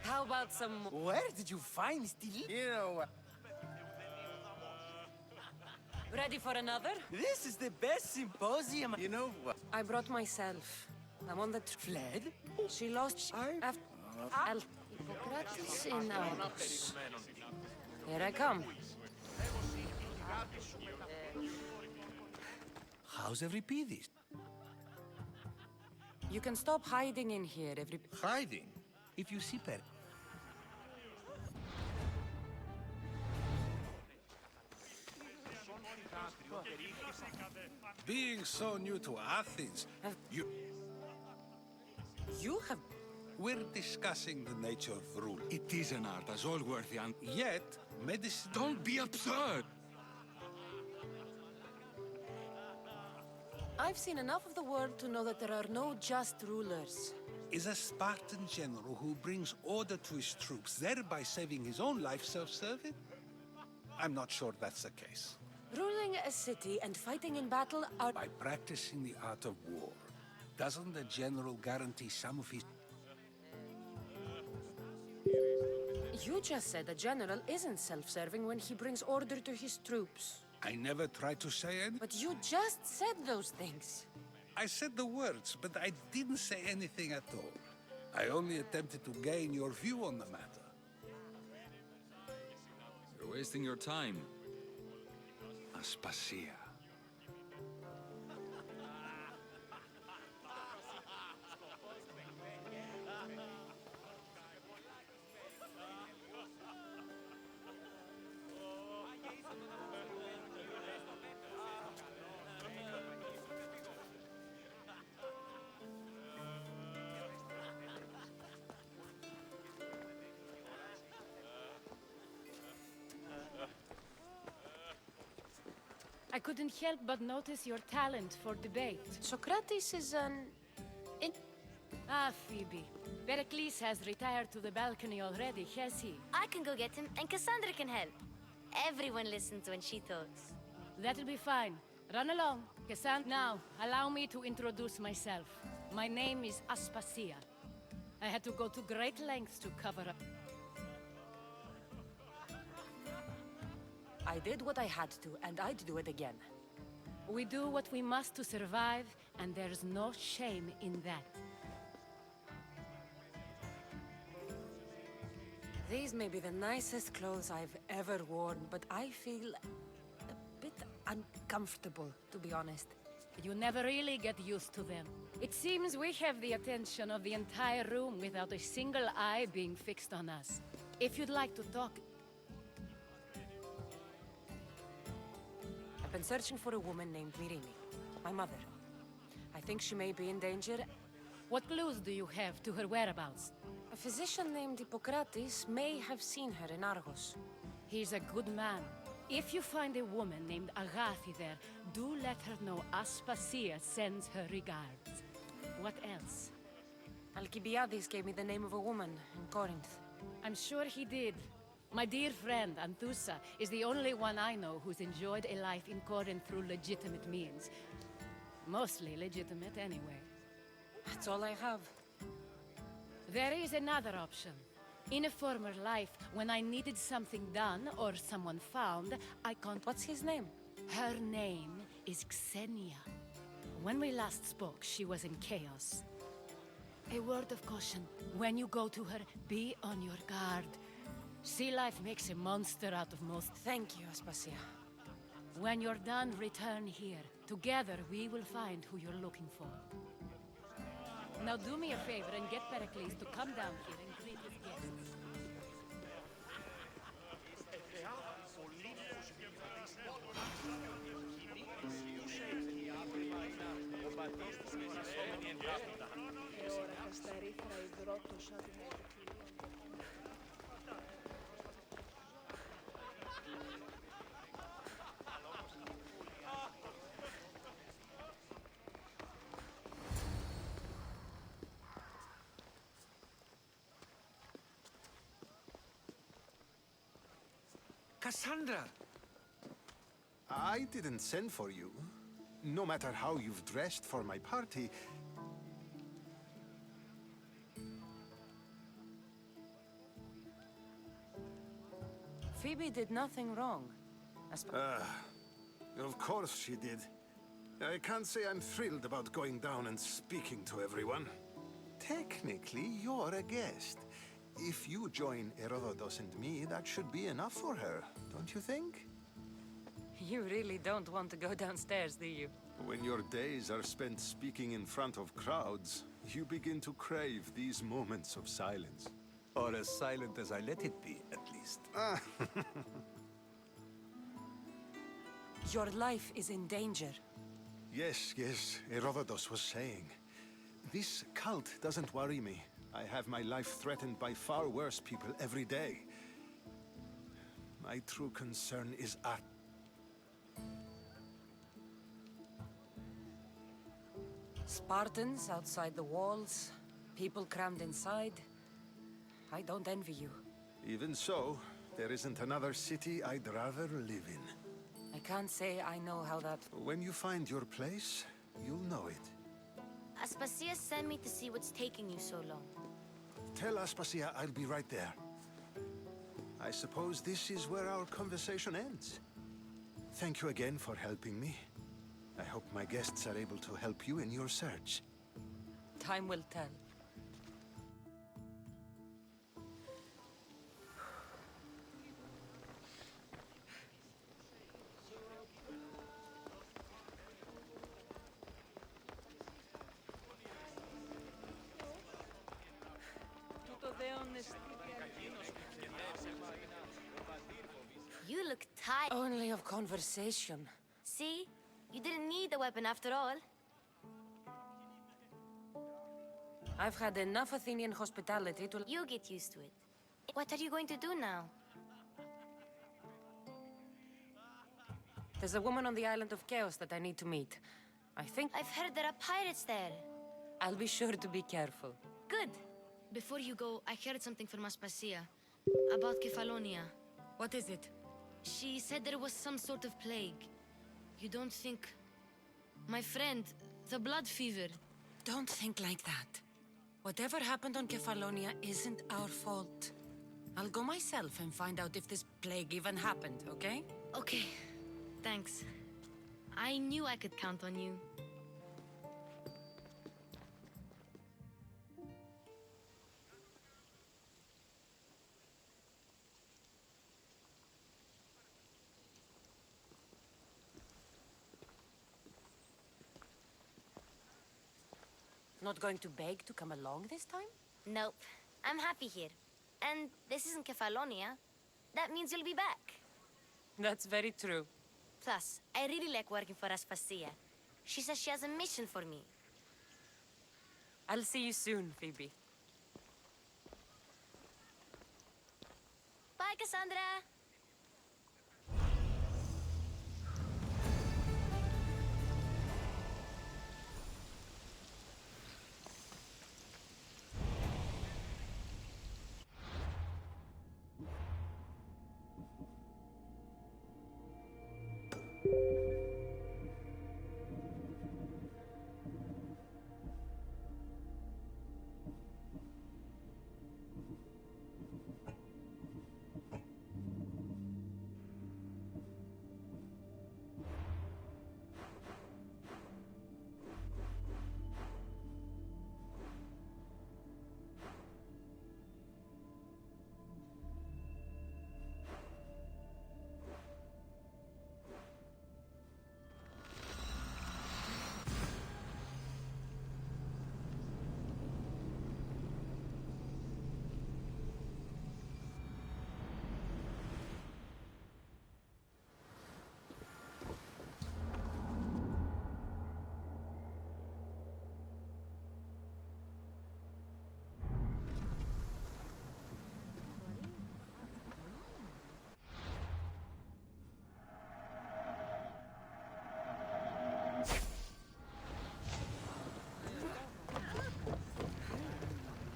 How about some... Where did you find this delicious? You know... Ready for another? This is the best symposium. You know what? I brought myself. I'm on the... Fled? She lost... After... Hippocrates in Argos. Here I come. How's Euripides? You can stop hiding in here, Hiding? If you see Pericles... Being so new to Athens, You have... We're discussing the nature of rule. It is an art, as all worthy and... Yet, medicine... Don't be absurd! I've seen enough of the world to know that there are no just rulers. Is a Spartan general who brings order to his troops, thereby saving his own life, self-serving? I'm not sure that's the case. Ruling a city and fighting in battle are... By practicing the art of war, doesn't the general guarantee some of his... You just said a general isn't self-serving when he brings order to his troops. I never tried to say anything. But you just said those things. I said the words, but I didn't say anything at all. I only attempted to gain your view on the matter. You're wasting your time. Aspasia. I couldn't help but notice your talent for debate. Socrates is an... Ah, Phoebe. Pericles has retired to the balcony already, has he? I can go get him, and Kassandra can help. Everyone listens when she talks. That'll be fine. Run along, Kassandra. Now, allow me to introduce myself. My name is Aspasia. I had to go to great lengths to cover up. I did what I had to, and I'd do it again. We do what we must to survive, and there's no shame in that. These may be the nicest clothes I've ever worn, but I feel a bit uncomfortable, to be honest. You never really get used to them. It seems we have the attention of the entire room without a single eye being fixed on us. If you'd like to talk... I've been searching for a woman named Myrine, my mother. I think she may be in danger. What clues do you have to her whereabouts? A physician named Hippocrates may have seen her in Argos. He's a good man. If you find a woman named Agathi there, do let her know Aspasia sends her regards. What else? Alcibiades gave me the name of a woman in Corinth. I'm sure he did. My dear friend, Anthusa, is the only one I know who's enjoyed a life in Corinth through legitimate means. Mostly legitimate, anyway. That's all I have. There is another option. In a former life, when I needed something done or someone found, I can't... What's his name? Her name is Xenia. When we last spoke, she was in chaos. A word of caution. When you go to her, be on your guard. Sea life makes a monster out of most. Thank you, Aspasia. When you're done, return here. Together, we will find who you're looking for. Now do me a favor and get Pericles to come down here and greet his guests. Kassandra! I didn't send for you. No matter how you've dressed for my party. Phoebe did nothing wrong. Of course she did. I can't say I'm thrilled about going down and speaking to everyone. Technically, you're a guest. If you join Herodotus and me, that should be enough for her, don't you think? You really don't want to go downstairs, do you? When your days are spent speaking in front of crowds, you begin to crave these moments of silence. Or as silent as I let it be, at least. Your life is in danger. Yes, Herodotus was saying. This cult doesn't worry me. I have my life threatened by far worse people every day. My true concern is Spartans outside the walls, people crammed inside. I don't envy you. Even so, there isn't another city I'd rather live in. I can't say I know how that... When you find your place, you'll know it. Aspasia sent me to see what's taking you so long. Tell Aspasia I'll be right there. I suppose this is where our conversation ends. Thank you again for helping me. I hope my guests are able to help you in your search. Time will tell. You look tired. Only of conversation. See? You didn't need the weapon after all. I've had enough Athenian hospitality to... You get used to it. What are you going to do now? There's a woman on the island of Chaos that I need to meet. I think... I've heard there are pirates there. I'll be sure to be careful. Good. Before you go, I heard something from Aspasia. About Kefalonia. What is it? She said there was some sort of plague. You don't think... My friend, the blood fever. Don't think like that. Whatever happened on Kefalonia isn't our fault. I'll go myself and find out if this plague even happened, okay? Okay. Thanks. I knew I could count on you. Not going to beg to come along this time? Nope. I'm happy here. And this isn't Kefalonia. That means you'll be back. That's very true. Plus, I really like working for Aspasia. She says she has a mission for me. I'll see you soon, Phoebe. Bye, Kassandra.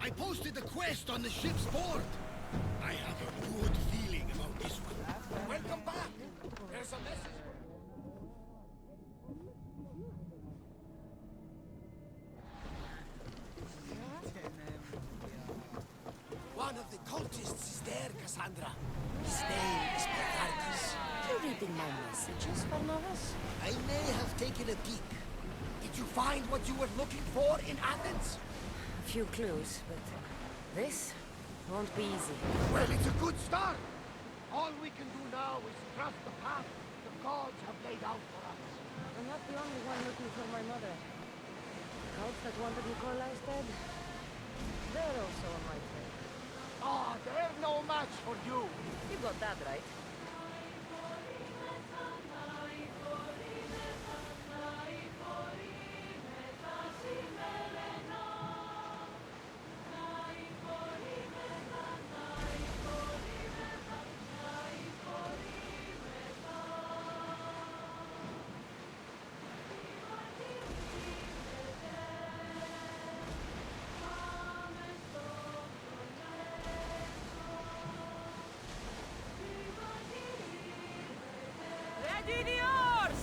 I posted the quest on the ship's board. I have a good feeling about this one. Welcome back. There's a message. One of the cultists is there, Kassandra. His name is Bernardus. You reading my messages, Barnabas? I may have taken a peek. Did you find what you were looking for in Athens? A few clues, but this won't be easy. Well, it's a good start. All we can do now is trust the path the gods have laid out for us. I'm not the only one looking for my mother. The cults that wanted Nikolai's dead, they're also on my trail. Ah, they're no match for you. You got that right. Ready the oars!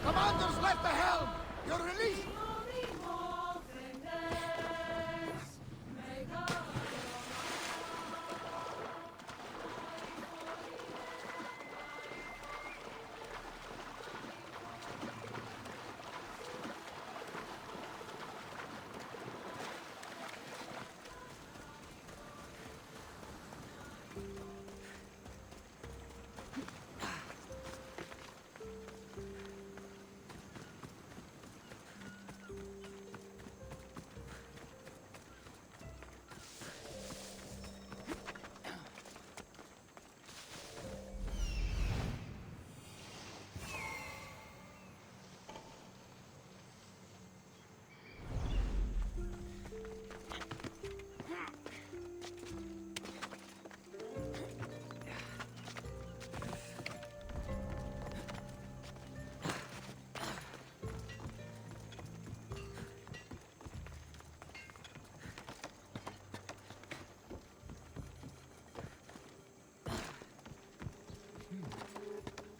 Commander's left the helm! You're released!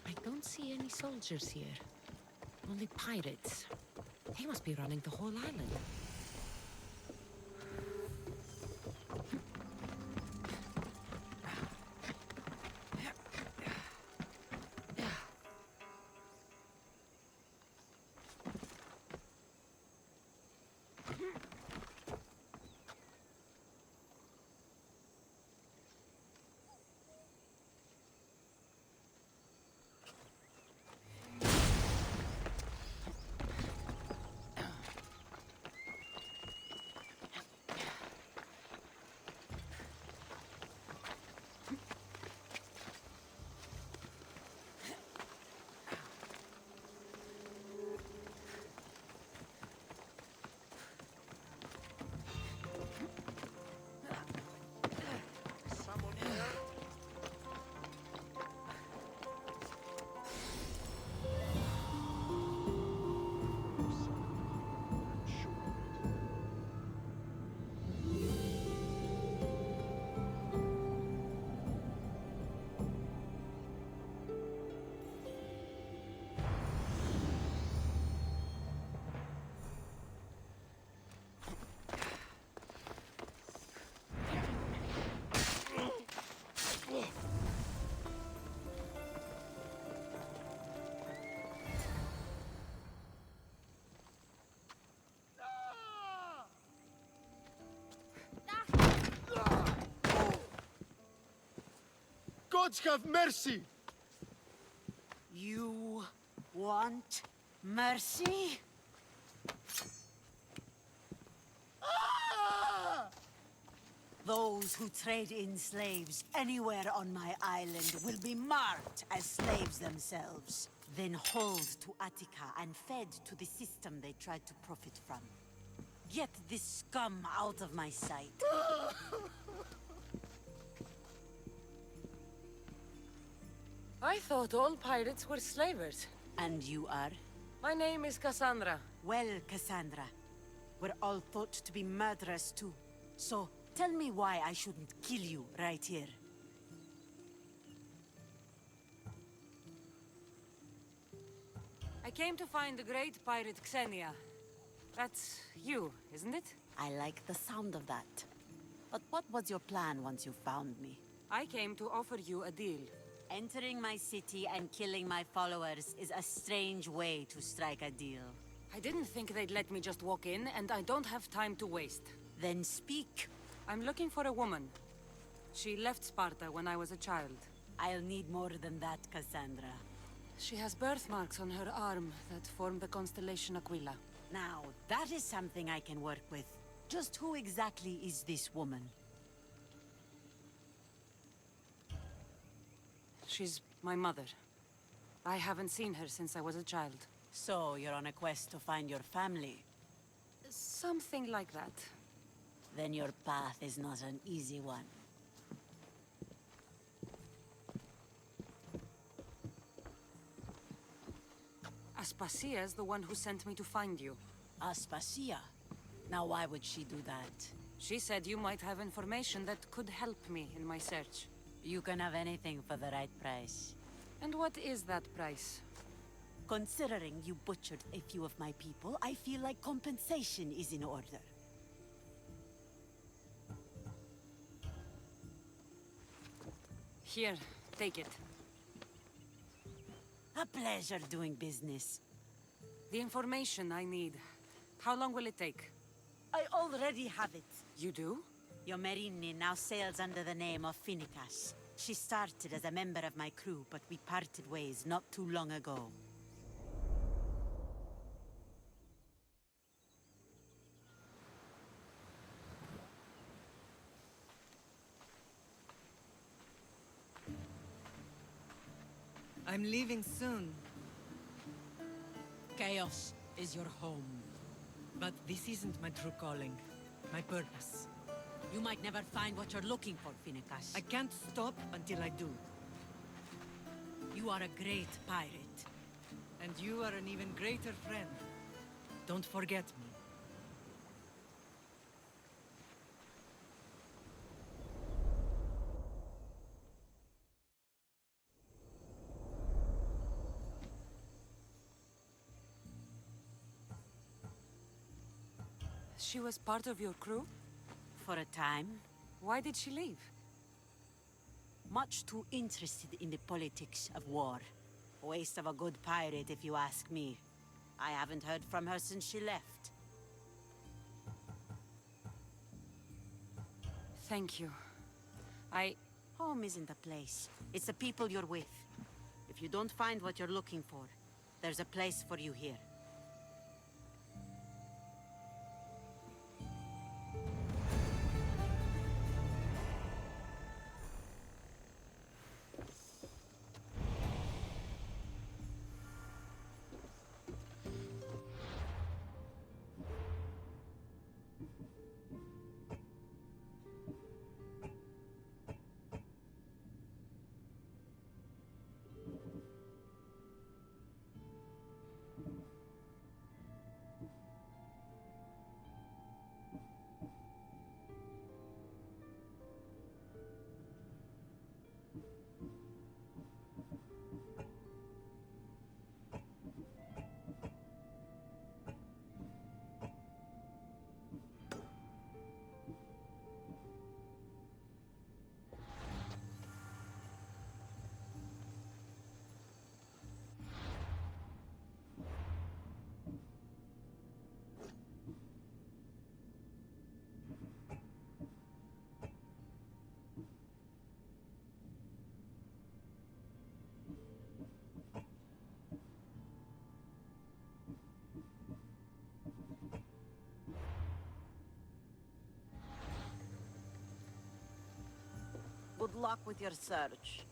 I don't see any soldiers here. Only pirates. They must be running the whole island. gods have mercy! You want mercy? Ah! Those who trade in slaves anywhere on my island will be marked as slaves themselves, then hauled to Attica and fed to the system they tried to profit from. Get this scum out of my sight. I thought all pirates were slavers. And you are? My name is Kassandra. Well, Kassandra, we're all thought to be murderers too. So, tell me why I shouldn't kill you right here. I came to find the great pirate Xenia. That's you, isn't it? I like the sound of that. But what was your plan once you found me? I came to offer you a deal. Entering my city and killing my followers is a strange way to strike a deal. I didn't think they'd let me just walk in, and I don't have time to waste. Then speak. I'm looking for a woman. She left Sparta when I was a child. I'll need more than that, Kassandra. She has birthmarks on her arm that form the constellation Aquila. Now, that is something I can work with. Just who exactly is this woman? She's my mother. I haven't seen her since I was a child. So, you're on a quest to find your family? Something like that. Then your path is not an easy one. Aspasia's the one who sent me to find you. Aspasia? Now why would she do that? She said you might have information that could help me in my search. You can have anything for the right price. And what is that price? Considering you butchered a few of my people, I feel like compensation is in order. Here, take it. A pleasure doing business. The information I need. How long will it take? I already have it. You do? Yomerini now sails under the name of Finicas. She started as a member of my crew, but we parted ways not too long ago. I'm leaving soon. Chaos is your home. But this isn't my true calling. My purpose. You might never find what you're looking for, Finicas. I can't stop until I do. You are a great pirate. And you are an even greater friend. Don't forget me. She was part of your crew? For a time. Why did she leave? Much too interested in the politics of war. Waste of a good pirate, if you ask me. I haven't heard from her since she left. Thank you. Home isn't a place. It's the people you're with. If you don't find what you're looking for, there's a place for you here. Good luck with your search.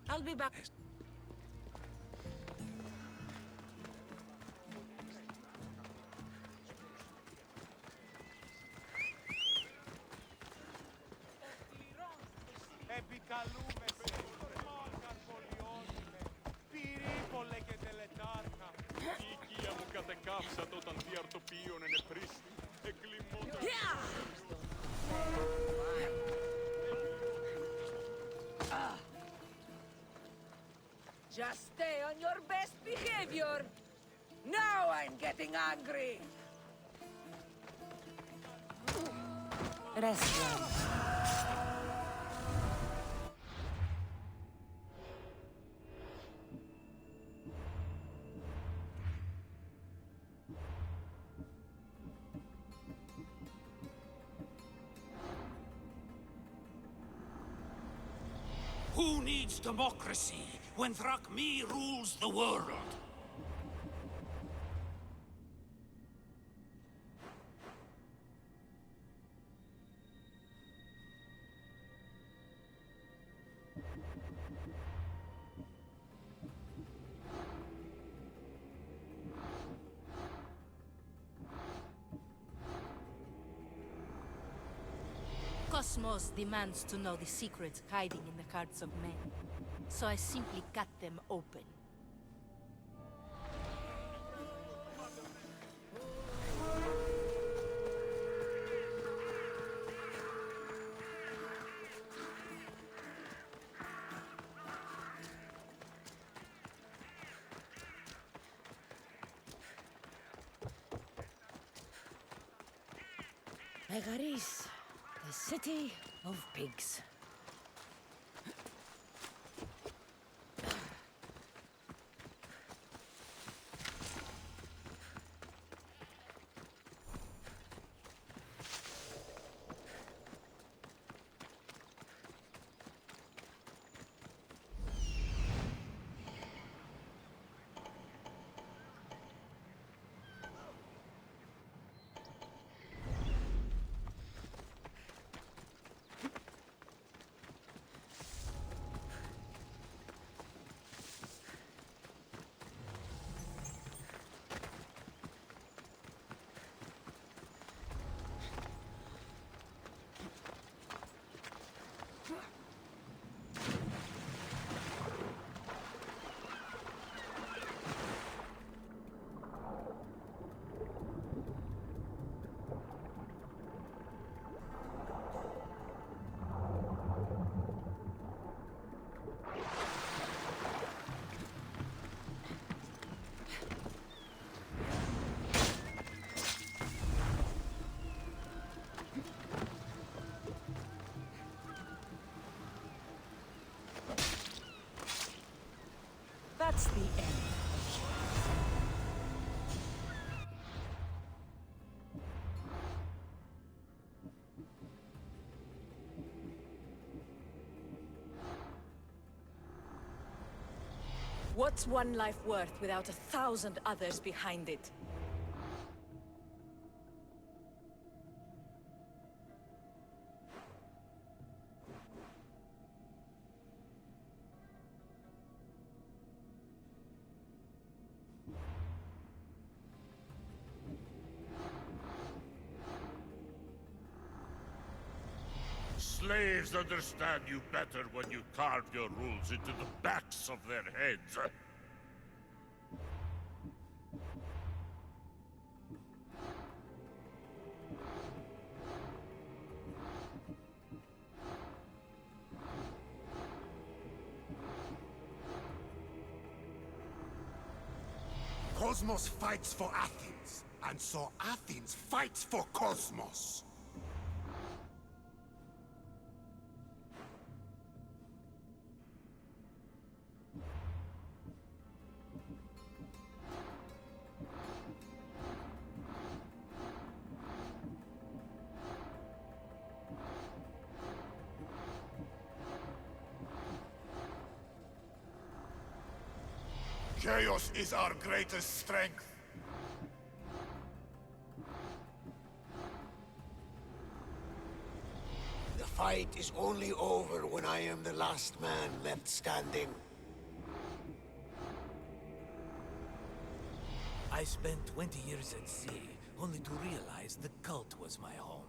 I'll be back. Επικαλούμε σε μάκαν πολιώνυμε, πυρίπολε και τελετάρχα. Η οικία μου κατεκάψατε όταν διαρτοποιείων ενεπρίστη, εγκλημόταν. Just stay on your best behavior. Now I'm getting angry. Rest well. Who needs democracy when Thrakmi rules the world? Cosmos demands to know the secrets hiding in the hearts of men, so I simply cut them open. Megaris, the city of pigs. That's the end of you. What's one life worth without 1,000 others behind it? Slaves understand you better when you carve your rules into the backs of their heads. Cosmos fights for Athens, and so Athens fights for Cosmos. Chaos is our greatest strength. The fight is only over when I am the last man left standing. I spent 20 years at sea, only to realize the cult was my home.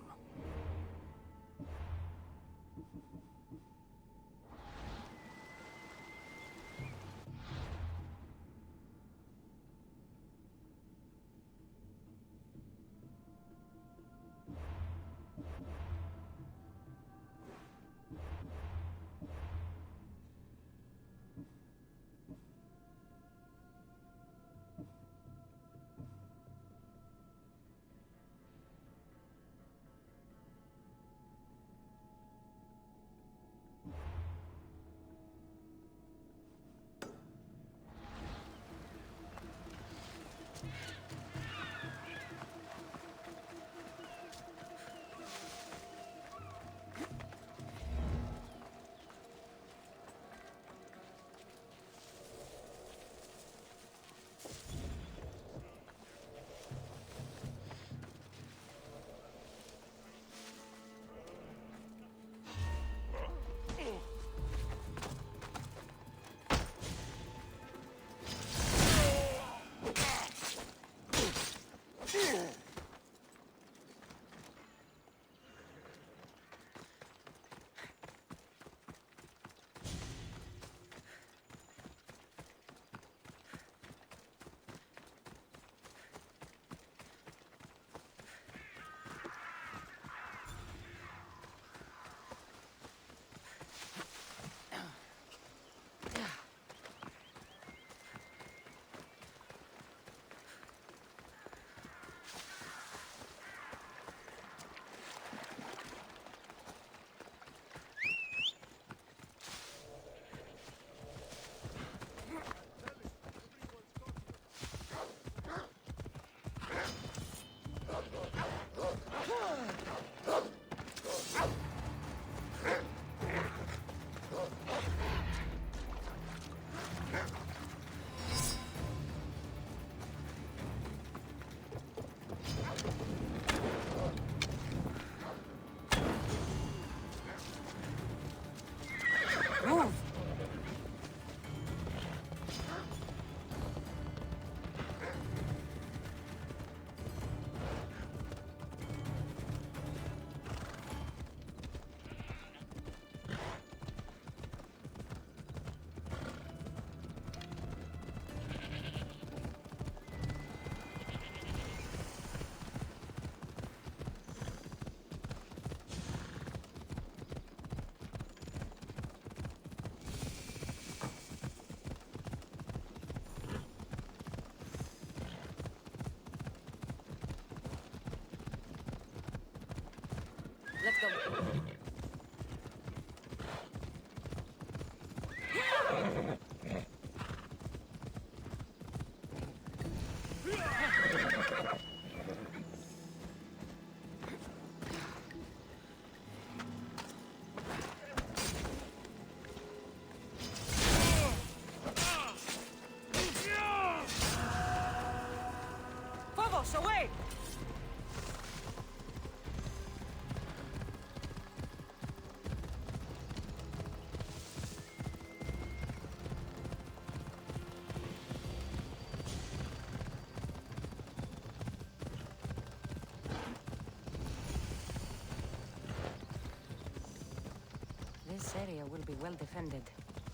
be well defended.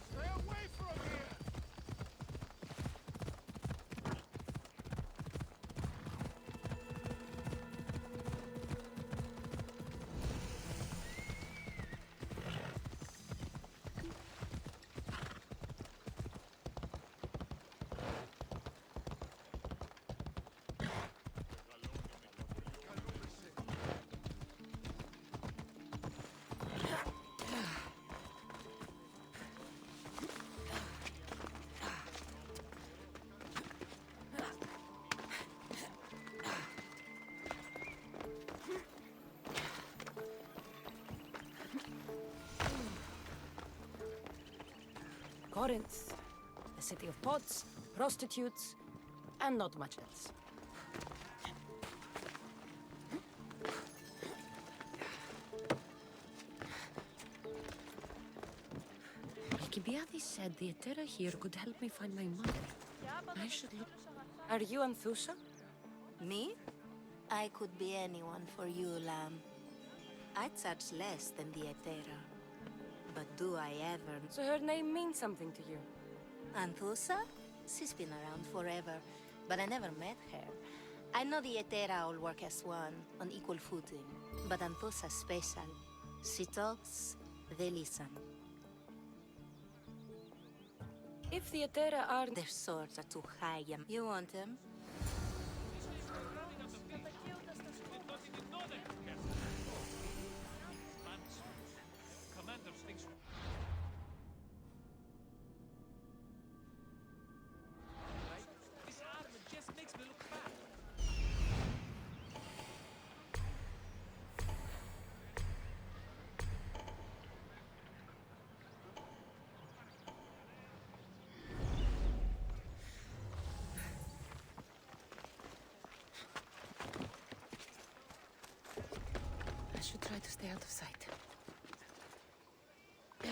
Stay away from here! Corinth, the city of pots, prostitutes, and not much else. Alcibiades said the Etera here could help me find my mother. I should look... Are you Anthusa? Me? I could be anyone for you, lamb. I charge less than the Etera. But do I ever... So her name means something to you? Anthusa? She's been around forever, but I never met her. I know the Etera all work as one, on equal footing. But Anthusa's special. She talks, they listen. If the Etera aren't... Their swords are too high. You want them? I should try to stay out of sight. Yeah.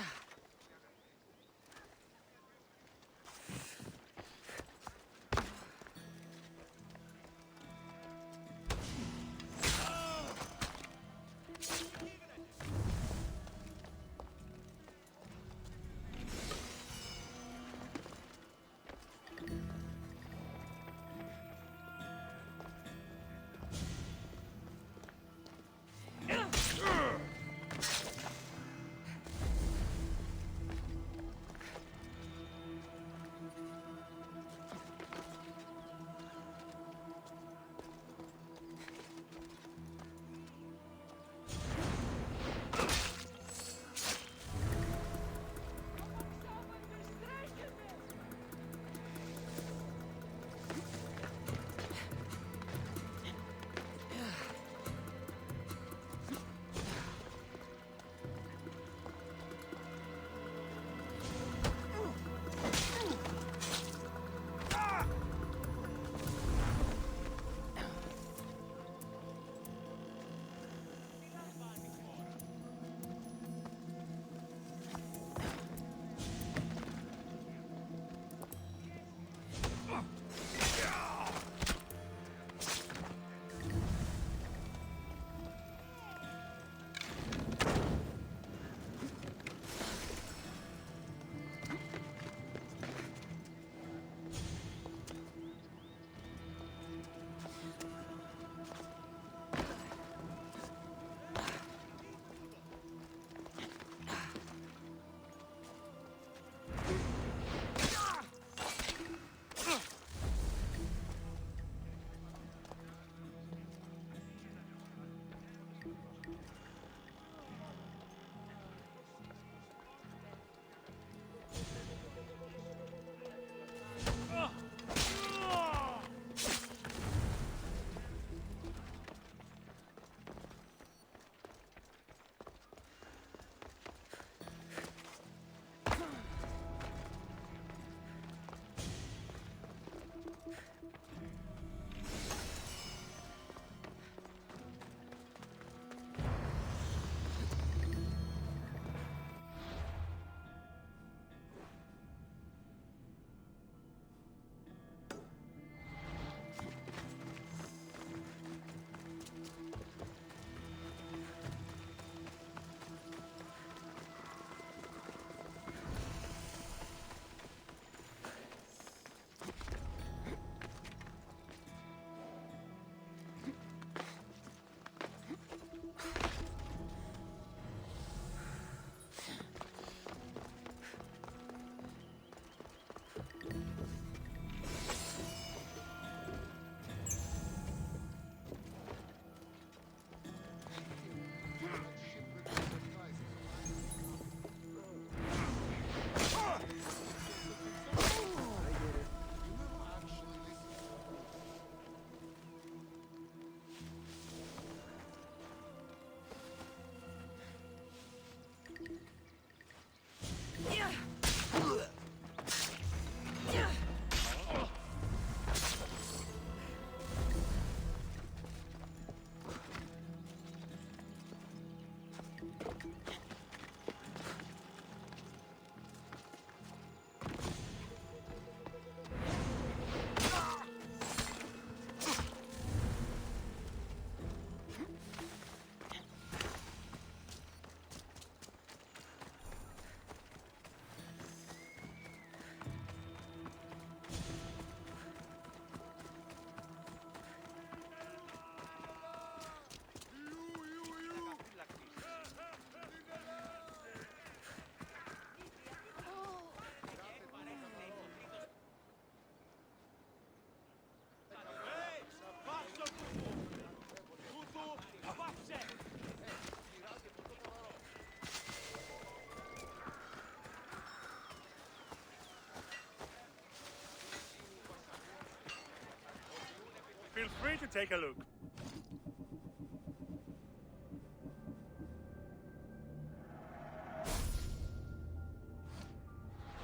Feel free to take a look.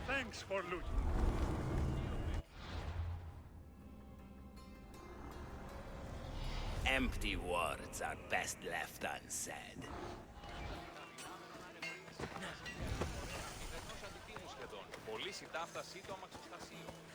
Thanks for looting. Empty words are best left unsaid. Πωλήσει ταύτα σύντομα στο στασίο.